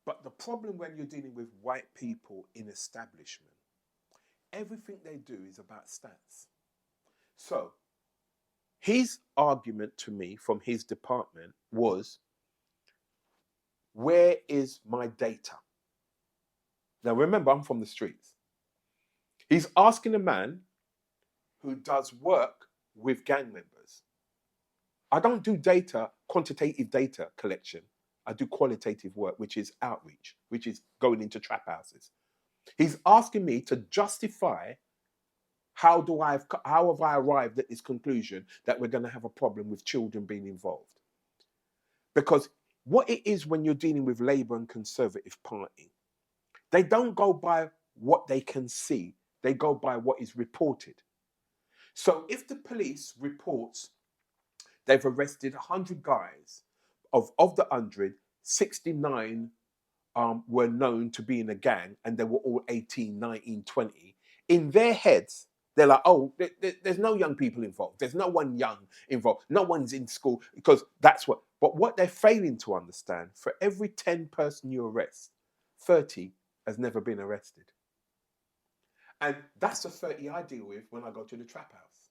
But the problem when you're dealing with white people in establishment, everything they do is about stats. So his argument to me from his department was, where is my data? Now remember, I'm from the streets. He's asking a man who does work with gang members. I don't do quantitative data collection. I do qualitative work, which is outreach, which is going into trap houses. He's asking me to justify how have I arrived at this conclusion that we're going to have a problem with children being involved? Because what it is when you're dealing with Labour and Conservative Party, they don't go by what they can see. They go by what is reported. So if the police reports they've arrested 100 guys, of the 100, 69 were known to be in a gang and they were all 18, 19, 20. In their heads, they're like, oh, there's no young people involved. There's no one young involved. No one's in school, because that's what. But what they're failing to understand, for every 10 person you arrest, 30 has never been arrested. And that's the 30 I deal with when I go to the trap house.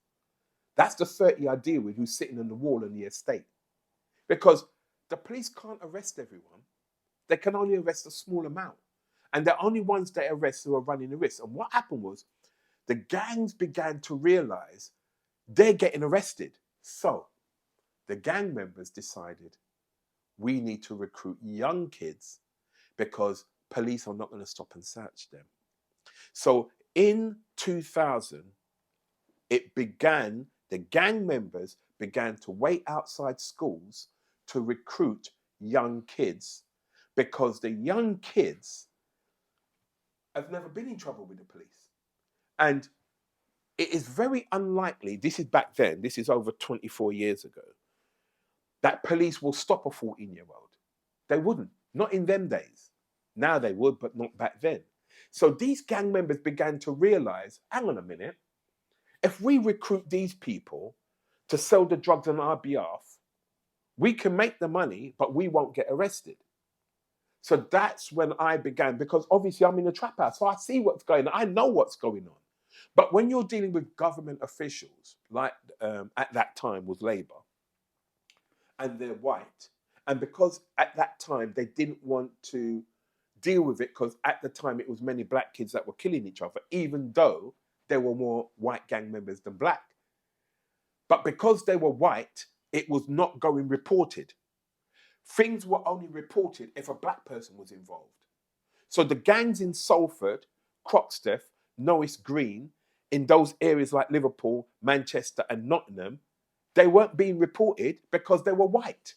That's the 30 I deal with who's sitting on the wall in the estate. Because the police can't arrest everyone. They can only arrest a small amount. And the only ones they arrest who are running the risk. And what happened was, the gangs began to realize they're getting arrested. So the gang members decided, we need to recruit young kids because police are not going to stop and search them. So in 2000, the gang members began to wait outside schools to recruit young kids, because the young kids have never been in trouble with the police. And it is very unlikely, this is back then, this is over 24 years ago, that police will stop a 14-year-old. They wouldn't, not in them days. Now they would, but not back then. So these gang members began to realize, hang on a minute, if we recruit these people to sell the drugs on our behalf, we can make the money, but we won't get arrested. So that's when I began, because obviously I'm in a trap house, so I see what's going on. I know what's going on. But when you're dealing with government officials, like at that time was Labour, and they're white, and because at that time they didn't want to deal with it, because at the time it was many black kids that were killing each other, even though there were more white gang members than black. But because they were white, it was not going reported. Things were only reported if a black person was involved. So the gangs in Salford, Croxteth, Norris Green, in those areas like Liverpool, Manchester and Nottingham, they weren't being reported because they were white.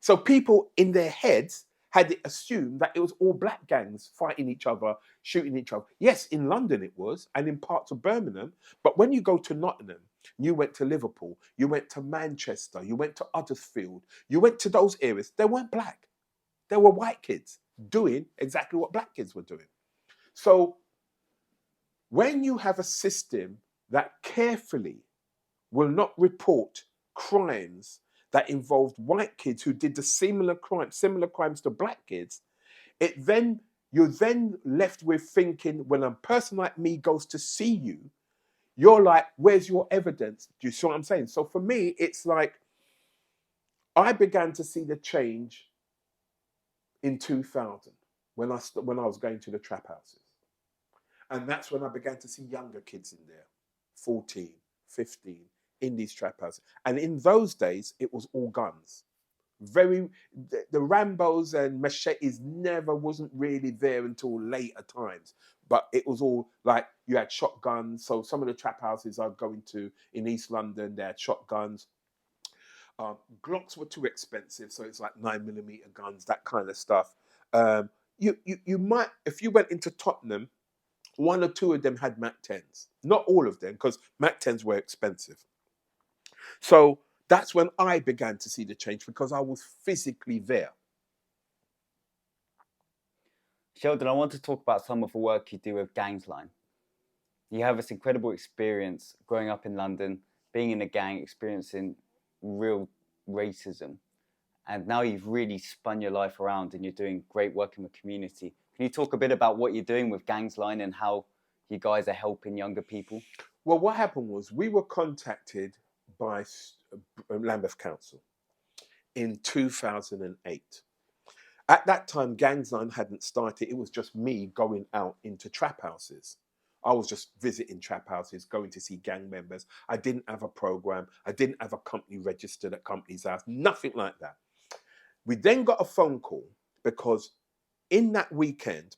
So people in their heads had assumed that it was all black gangs fighting each other, shooting each other. Yes, in London it was, and in parts of Birmingham. But when you go to Nottingham, you went to Liverpool, you went to Manchester, you went to Huddersfield, you went to those areas, they weren't black. They were white kids doing exactly what black kids were doing. So when you have a system that carefully will not report crimes that involved white kids who did the similar crimes to black kids, you're then left with thinking, when a person like me goes to see you, you're like, where's your evidence? Do you see what I'm saying? So for me, it's like, I began to see the change in 2000 when I was going to the trap houses. And that's when I began to see younger kids in there, 14, 15, in these trap houses. And in those days, it was all guns. The Rambos and machetes wasn't really there until later times. But it was all like, you had shotguns. So some of the trap houses I'm going to in East London, they had shotguns. Glocks were too expensive, so it's like 9mm guns, that kind of stuff. You might, if you went into Tottenham, one or two of them had Mac 10s. Not all of them, because Mac 10s were expensive. So that's when I began to see the change, because I was physically there. Sheldon, I want to talk about some of the work you do with Gangsline. You have this incredible experience growing up in London, being in a gang, experiencing real racism, and now you've really spun your life around and you're doing great work in the community. Can you talk a bit about what you're doing with Gangsline and how you guys are helping younger people? Well, what happened was we were contacted by Lambeth Council in 2008. At that time, Gangsline hadn't started. It was just me going out into trap houses. I was just visiting trap houses, going to see gang members. I didn't have a program. I didn't have a company registered at company's house, nothing like that. We then got a phone call because in that weekend,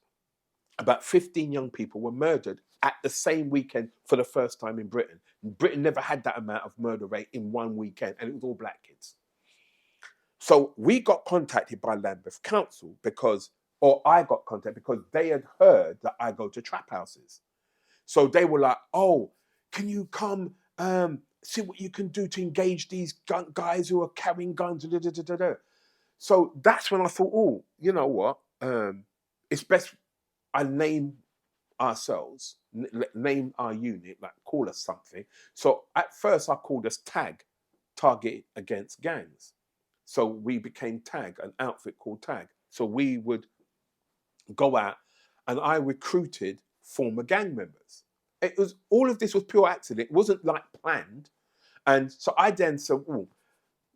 about 15 young people were murdered at the same weekend for the first time in Britain. Britain never had that amount of murder rate in one weekend, and it was all black kids. So we got contacted by Lambeth Council or I got contacted because they had heard that I go to trap houses. So they were like, oh, can you come see what you can do to engage these guys who are carrying guns? Da, da, da, da, da. So that's when I thought, oh, you know what? It's best I name ourselves, name our unit, like call us something. So at first I called us TAG, Target Against Gangs. So we became TAG, an outfit called TAG. So we would go out and I recruited former gang members. All of this was pure accident. It wasn't like planned. And so I then said, oh,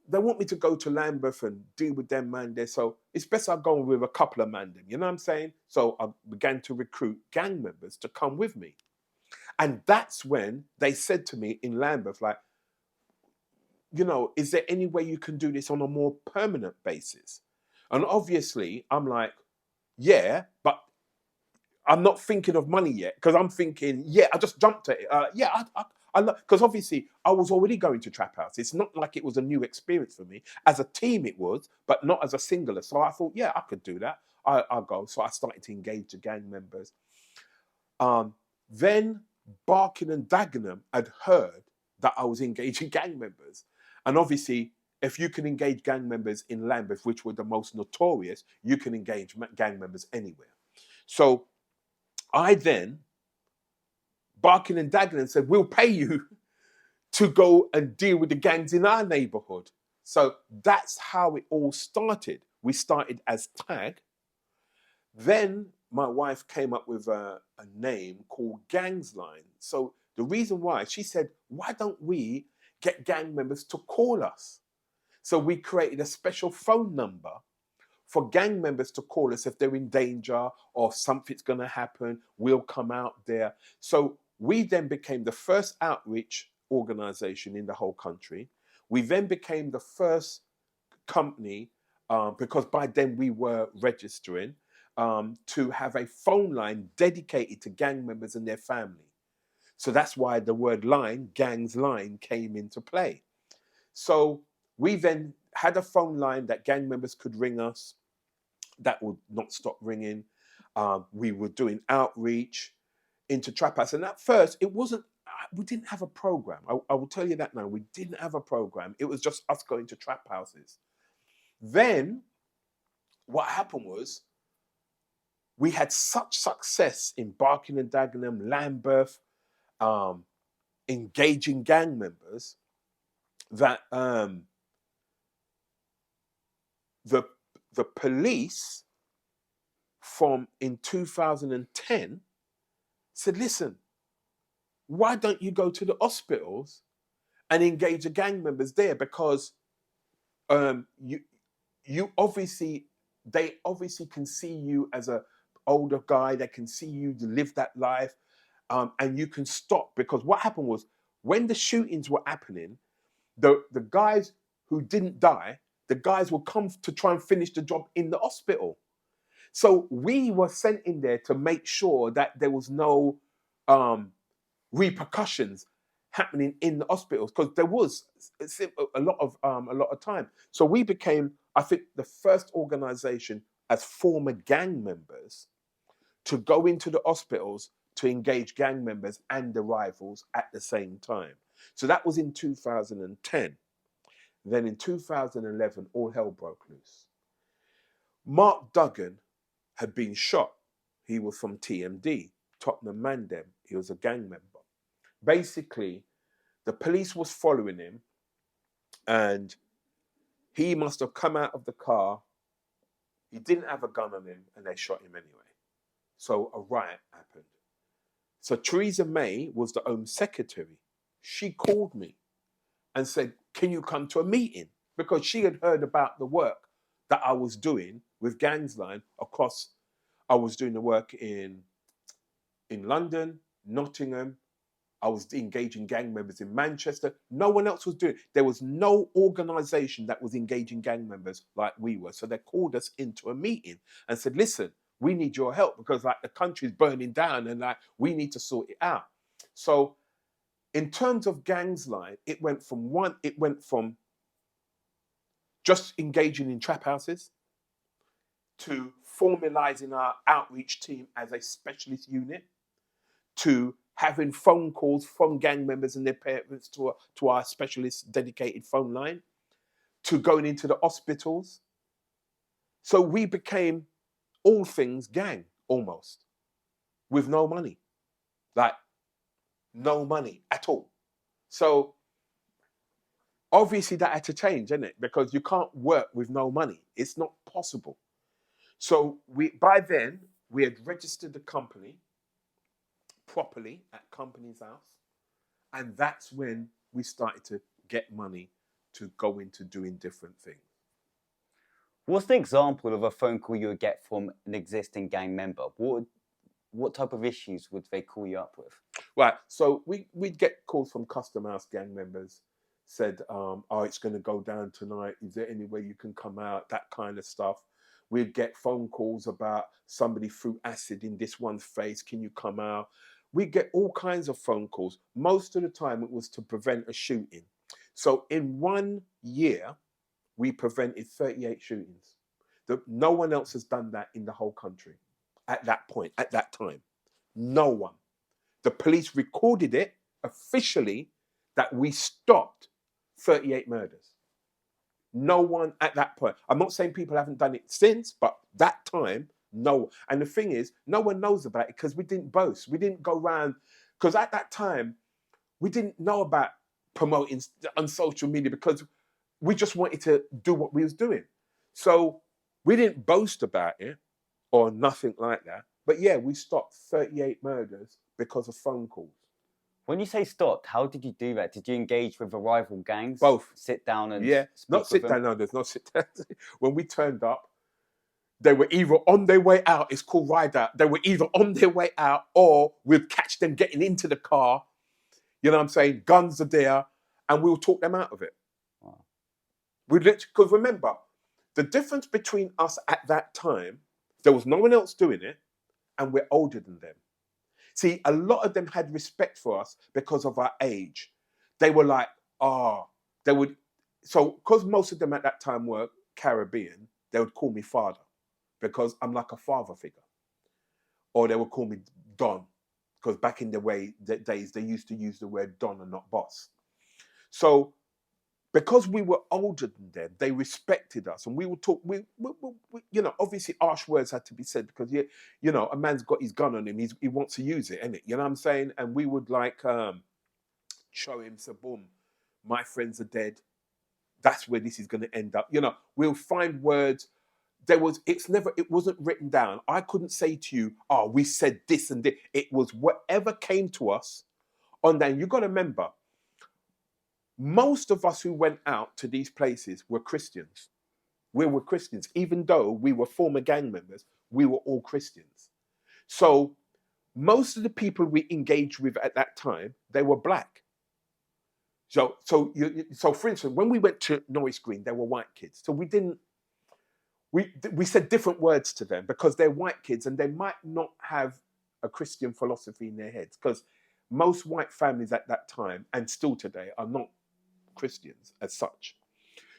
they want me to go to Lambeth and deal with them man there. So it's best I go with a couple of man them. You know what I'm saying? So I began to recruit gang members to come with me. And that's when they said to me in Lambeth, like, you know, is there any way you can do this on a more permanent basis? And obviously, I'm like, yeah, but I'm not thinking of money yet because I'm thinking, yeah, I just jumped at it. Because obviously I was already going to trap house. It's not like it was a new experience for me. As a team, it was, but not as a singular. So I thought, yeah, I could do that. I'll go. So I started to engage the gang members. Then Barking and Dagenham had heard that I was engaging gang members. And obviously, if you can engage gang members in Lambeth, which were the most notorious, you can engage gang members anywhere. So I then, Barking and Dagenham said, we'll pay you to go and deal with the gangs in our neighborhood. So that's how it all started. We started as TAG. Then my wife came up with a name called Gangsline. So the reason why, she said, why don't we get gang members to call us? So we created a special phone number for gang members to call us if they're in danger or something's going to happen. We'll come out there. So we then became the first outreach organization in the whole country. We then became the first company, because by then we were registering, to have a phone line dedicated to gang members and their family. So that's why the word line, Gangsline, came into play. So we then had a phone line that gang members could ring us. That would not stop ringing. We were doing outreach into trap house. And at first, we didn't have a program. I will tell you that now. We didn't have a program. It was just us going to trap houses. Then what happened was we had such success in Barking and Dagenham, Lambeth, engaging gang members that the police in 2010 said, listen, why don't you go to the hospitals and engage the gang members there? Because they obviously can see you as a older guy, they can see you to live that life, and you can stop. Because what happened was, when the shootings were happening, the guys who didn't die, the guys would come to try and finish the job in the hospital. So we were sent in there to make sure that there was no repercussions happening in the hospitals, because there was a lot of time. So we became, I think, the first organization as former gang members to go into the hospitals to engage gang members and the rivals at the same time. So that was in 2010. Then in 2011, all hell broke loose. Mark Duggan had been shot He was from TMD, Tottenham Mandem. He was a gang member. Basically, the police was following him, and he must have come out of the car. He didn't have a gun on him, and they shot him anyway. So a riot happened. So Theresa May was the Home Secretary. She called me and said, can you come to a meeting? Because she had heard about the work that I was doing with Gangsline across. I was doing the work in London, Nottingham. I was engaging gang members in Manchester. No one else was doing it. There was no organisation that was engaging gang members like we were. So they called us into a meeting and said, listen, we need your help because like the country's burning down and like we need to sort it out. So in terms of Gangsline, it went from just engaging in trap houses to formalising our outreach team as a specialist unit, to having phone calls from gang members and their parents to our specialist dedicated phone line, to going into the hospitals. So we became all things gang, almost, with no money. Like, no money at all. So obviously that had to change, isn't it? Because you can't work with no money. It's not possible. So by then, we had registered the company properly at Company's House. And that's when we started to get money to go into doing different things. What's the example of a phone call you would get from an existing gang member? What type of issues would they call you up with? Right, so we'd get calls from Custom House gang members, said, oh, it's going to go down tonight. Is there any way you can come out? That kind of stuff. We'd get phone calls about somebody threw acid in this one's face. Can you come out? We get all kinds of phone calls. Most of the time it was to prevent a shooting. So in 1 year, we prevented 38 shootings. No one else has done that in the whole country at that point, at that time. No one. The police recorded it officially that we stopped 38 murders. No one at that point. I'm not saying people haven't done it since, but that time, no. And the thing is, no one knows about it because we didn't boast. We didn't go around, because at that time, we didn't know about promoting on social media because we just wanted to do what we was doing. So we didn't boast about it or nothing like that. But yeah, we stopped 38 murders because of phone calls. When you say stopped, how did you do that? Did you engage with the rival gangs? Both. Sit down and not sit down. No, there's no sit down. When we turned up, they were either on their way out. It's called ride out. They were either on their way out or we'd catch them getting into the car. You know what I'm saying? Guns are there, and we'll talk them out of it. Wow. Because remember, the difference between us at that time, there was no one else doing it, and we're older than them. See, a lot of them had respect for us because of our age. They were like, they would. So, because most of them at that time were Caribbean, they would call me father because I'm like a father figure. Or they would call me Don, because back in the days, they used to use the word Don and not boss. So, because we were older than them, they respected us, and we would talk. We obviously harsh words had to be said because a man's got his gun on him. He wants to use it, innit? You know what I'm saying? And we would show him, so boom, my friends are dead. That's where this is going to end up. We'll find words. It wasn't written down. I couldn't say to you, we said this and this. It was whatever came to us on that. You got to remember, most of us who went out to these places were Christians. We were Christians. Even though we were former gang members, we were all Christians. So most of the people we engaged with at that time, they were black. So for instance, when we went to Norris Green, they were white kids. So we said different words to them because they're white kids and they might not have a Christian philosophy in their heads, because most white families at that time and still today are not Christians as such.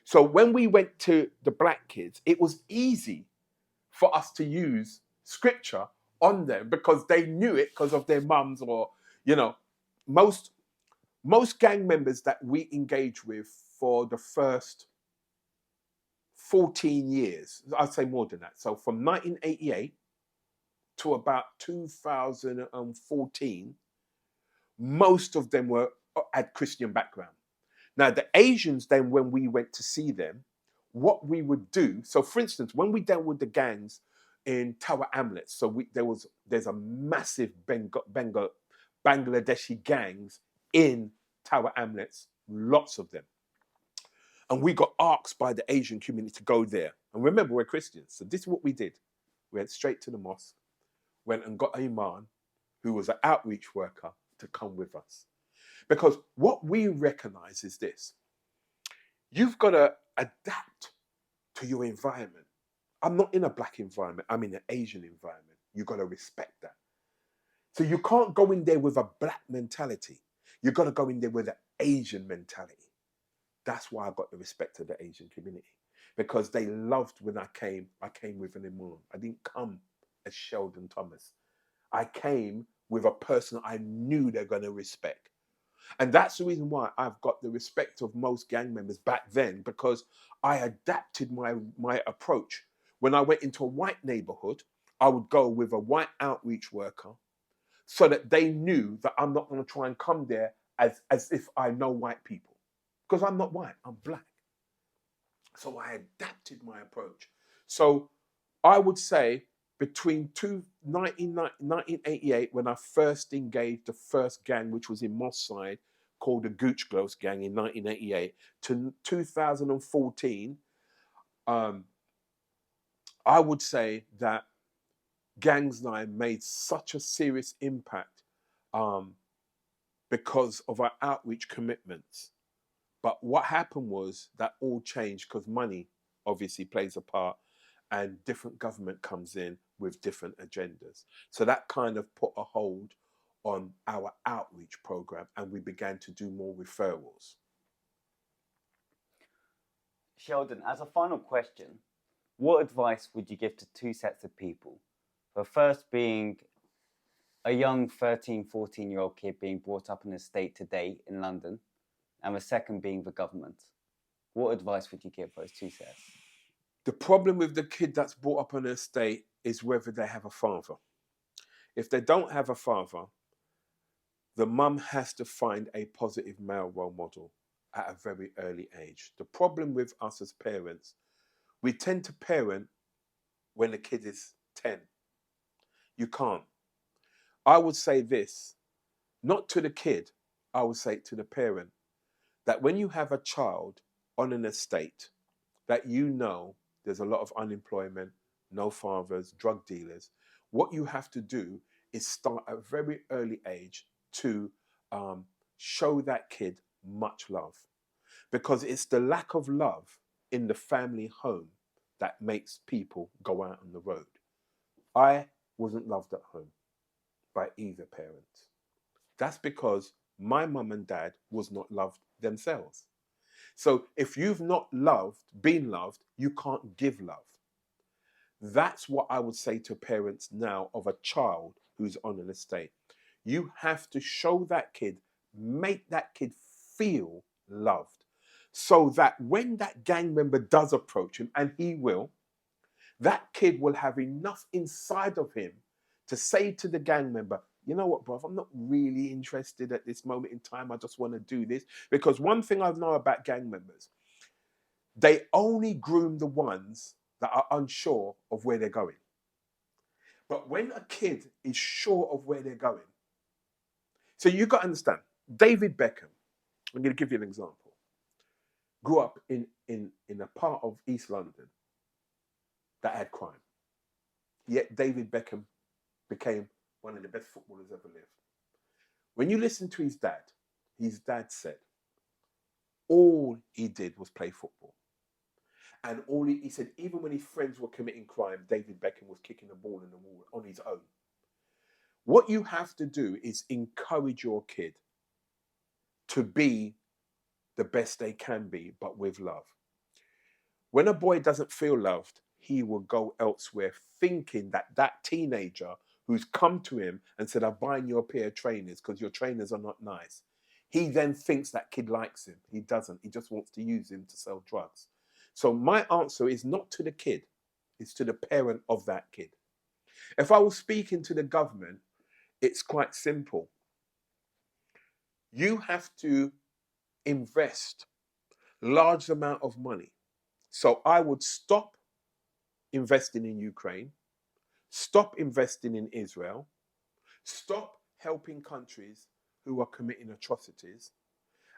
So when we went to the black kids, it was easy for us to use scripture on them because they knew it because of their mums, or most gang members that we engaged with for the first 14 years, I'd say more than that. So from 1988 to about 2014, most of them had Christian background. Now, the Asians, then, when we went to see them, what we would do, so for instance, when we dealt with the gangs in Tower Hamlets, so there's a massive Bangladeshi gangs in Tower Hamlets, lots of them. And we got asked by the Asian community to go there. And remember, we're Christians, so this is what we did. We went straight to the mosque, went and got a man who was an outreach worker to come with us. Because what we recognize is this: you've got to adapt to your environment. I'm not in a black environment, I'm in an Asian environment. You've got to respect that. So you can't go in there with a black mentality. You've got to go in there with an Asian mentality. That's why I got the respect of the Asian community. Because they loved when I came with an imam. I didn't come as Sheldon Thomas. I came with a person I knew they're going to respect. And that's the reason why I've got the respect of most gang members back then, because I adapted my approach. When I went into a white neighborhood, I would go with a white outreach worker so that they knew that I'm not going to try and come there as if I know white people. Because I'm not white, I'm black. So I adapted my approach. So I would say between 1988, when I first engaged the first gang, which was in Moss Side, called the Gooch Glows Gang in 1988, to 2014, I would say that Gangsline made such a serious impact because of our outreach commitments. But what happened was that all changed because money obviously plays a part, and different government comes in with different agendas. So that kind of put a hold on our outreach program, and we began to do more referrals. Sheldon, as a final question, what advice would you give to two sets of people? The first being a young 13, 14-year-old kid being brought up in a state today in London, and the second being the government. What advice would you give those two sets? The problem with the kid that's brought up on an estate is whether they have a father. If they don't have a father, the mum has to find a positive male role model at a very early age. The problem with us as parents, we tend to parent when the kid is 10. You can't. I would say this, not to the kid, I would say to the parent, that when you have a child on an estate that you know there's a lot of unemployment, no fathers, drug dealers, what you have to do is start at a very early age to show that kid much love. Because it's the lack of love in the family home that makes people go out on the road. I wasn't loved at home by either parent. That's because my mum and dad was not loved themselves. So if you've not been loved, you can't give love. That's what I would say to parents now of a child who's on an estate. You have to show that kid, make that kid feel loved, so that when that gang member does approach him, and he will, that kid will have enough inside of him to say to the gang member, you know what, bruv, I'm not really interested at this moment in time. I just want to do this. Because one thing I know about gang members, they only groom the ones that are unsure of where they're going. But when a kid is sure of where they're going, so you've got to understand, David Beckham, I'm going to give you an example, grew up in a part of East London that had crime. Yet David Beckham became one of the best footballers ever lived. When you listen to his dad said all he did was play football. And he said, even when his friends were committing crime, David Beckham was kicking the ball in the wall on his own. What you have to do is encourage your kid to be the best they can be, but with love. When a boy doesn't feel loved, he will go elsewhere, thinking that that teenager who's come to him and said, I'm buying you a pair of trainers because your trainers are not nice. He then thinks that kid likes him. He doesn't. He just wants to use him to sell drugs. So my answer is not to the kid. It's to the parent of that kid. If I was speaking to the government, it's quite simple. You have to invest large amount of money. So I would stop investing in Ukraine, stop investing in Israel, stop helping countries who are committing atrocities,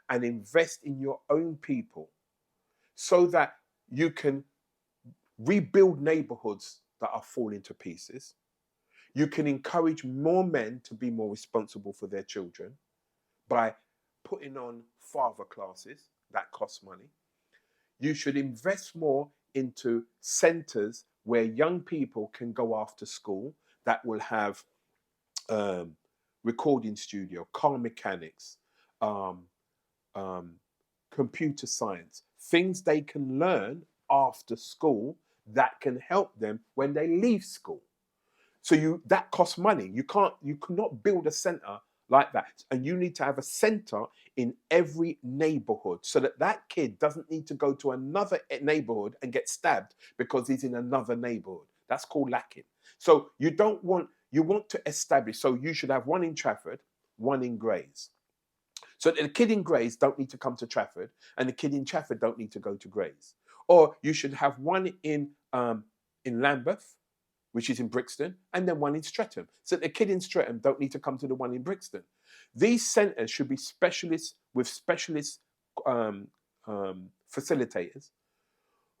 and invest in your own people so that you can rebuild neighborhoods that are falling to pieces. You can encourage more men to be more responsible for their children by putting on father classes that cost money. You should invest more into centers where young people can go after school that will have recording studio, car mechanics, computer science, things they can learn after school that can help them when they leave school. So that costs money. You cannot build a center like that. And you need to have a center in every neighborhood so that kid doesn't need to go to another neighborhood and get stabbed because he's in another neighborhood. That's called lacking. So you want to establish, so you should have one in Trafford, one in Grays. So the kid in Grays don't need to come to Trafford and the kid in Trafford don't need to go to Grays. Or you should have one in Lambeth, which is in Brixton, and then one in Streatham. So the kid in Streatham don't need to come to the one in Brixton. These centres should be specialists with specialist facilitators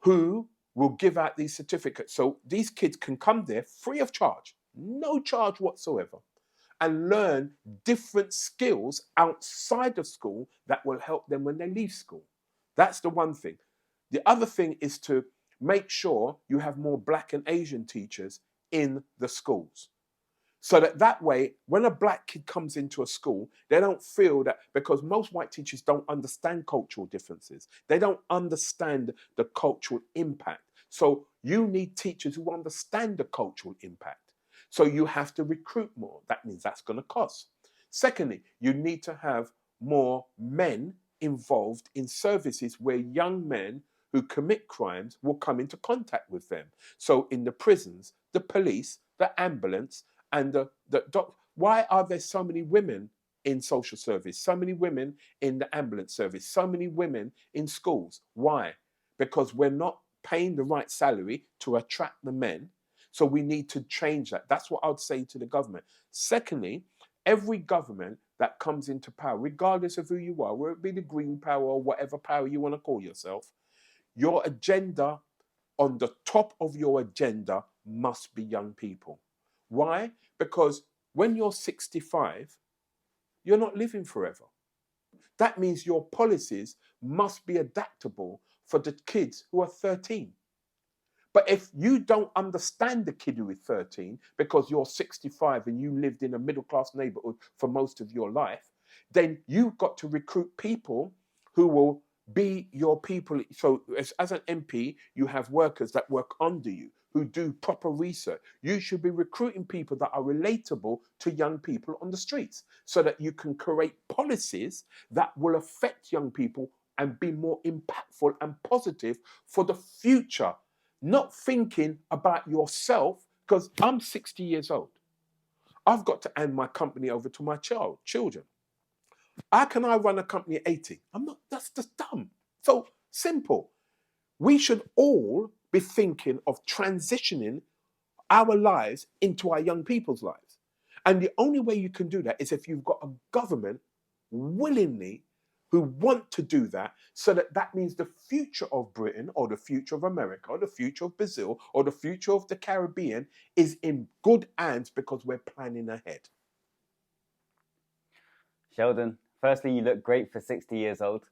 who will give out these certificates. So these kids can come there free of charge, no charge whatsoever, and learn different skills outside of school that will help them when they leave school. That's the one thing. The other thing is to make sure you have more Black and Asian teachers in the schools. So that way, when a Black kid comes into a school, they don't feel that, because most white teachers don't understand cultural differences. They don't understand the cultural impact. So you need teachers who understand the cultural impact. So you have to recruit more. That means that's going to cost. Secondly, you need to have more men involved in services where young men who commit crimes will come into contact with them. So in the prisons, the police, the ambulance, and the doctor. Why are there so many women in social service, so many women in the ambulance service, so many women in schools? Why? Because we're not paying the right salary to attract the men. So we need to change that. That's what I would say to the government. Secondly, every government that comes into power, regardless of who you are, whether it be the Green Power or whatever power you want to call yourself, your agenda, on the top of your agenda, must be young people. Why? Because when you're 65, you're not living forever. That means your policies must be adaptable for the kids who are 13. But if you don't understand the kid who is 13 because you're 65 and you lived in a middle-class neighborhood for most of your life, then you've got to recruit people who will be your people. So as an MP, you have workers that work under you who do proper research. You should be recruiting people that are relatable to young people on the streets so that you can create policies that will affect young people and be more impactful and positive for the future. Not thinking about yourself, because I'm 60 years old. I've got to hand my company over to my children. How can I run a company at 80? I'm not, that's just dumb. So simple. We should all be thinking of transitioning our lives into our young people's lives. And the only way you can do that is if you've got a government willingly who want to do that, so that means the future of Britain or the future of America or the future of Brazil or the future of the Caribbean is in good hands because we're planning ahead. Sheldon, firstly, you look great for 60 years old.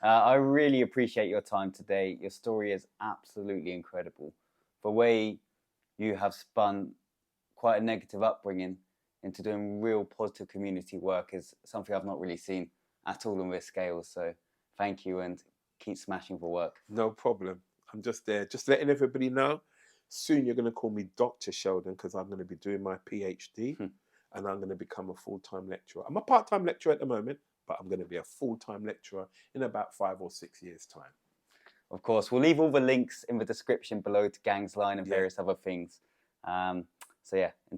I really appreciate your time today. Your story is absolutely incredible. The way you have spun quite a negative upbringing into doing real positive community work is something I've not really seen at all on this scale. So thank you and keep smashing for work. No problem. I'm just there, just letting everybody know. Soon you're going to call me Dr. Sheldon because I'm going to be doing my PhD and I'm going to become a full-time lecturer. I'm a part-time lecturer at the moment, but I'm going to be a full-time lecturer in about 5 or 6 years' time. Of course, we'll leave all the links in the description below to Gangsline and various other things. So yeah.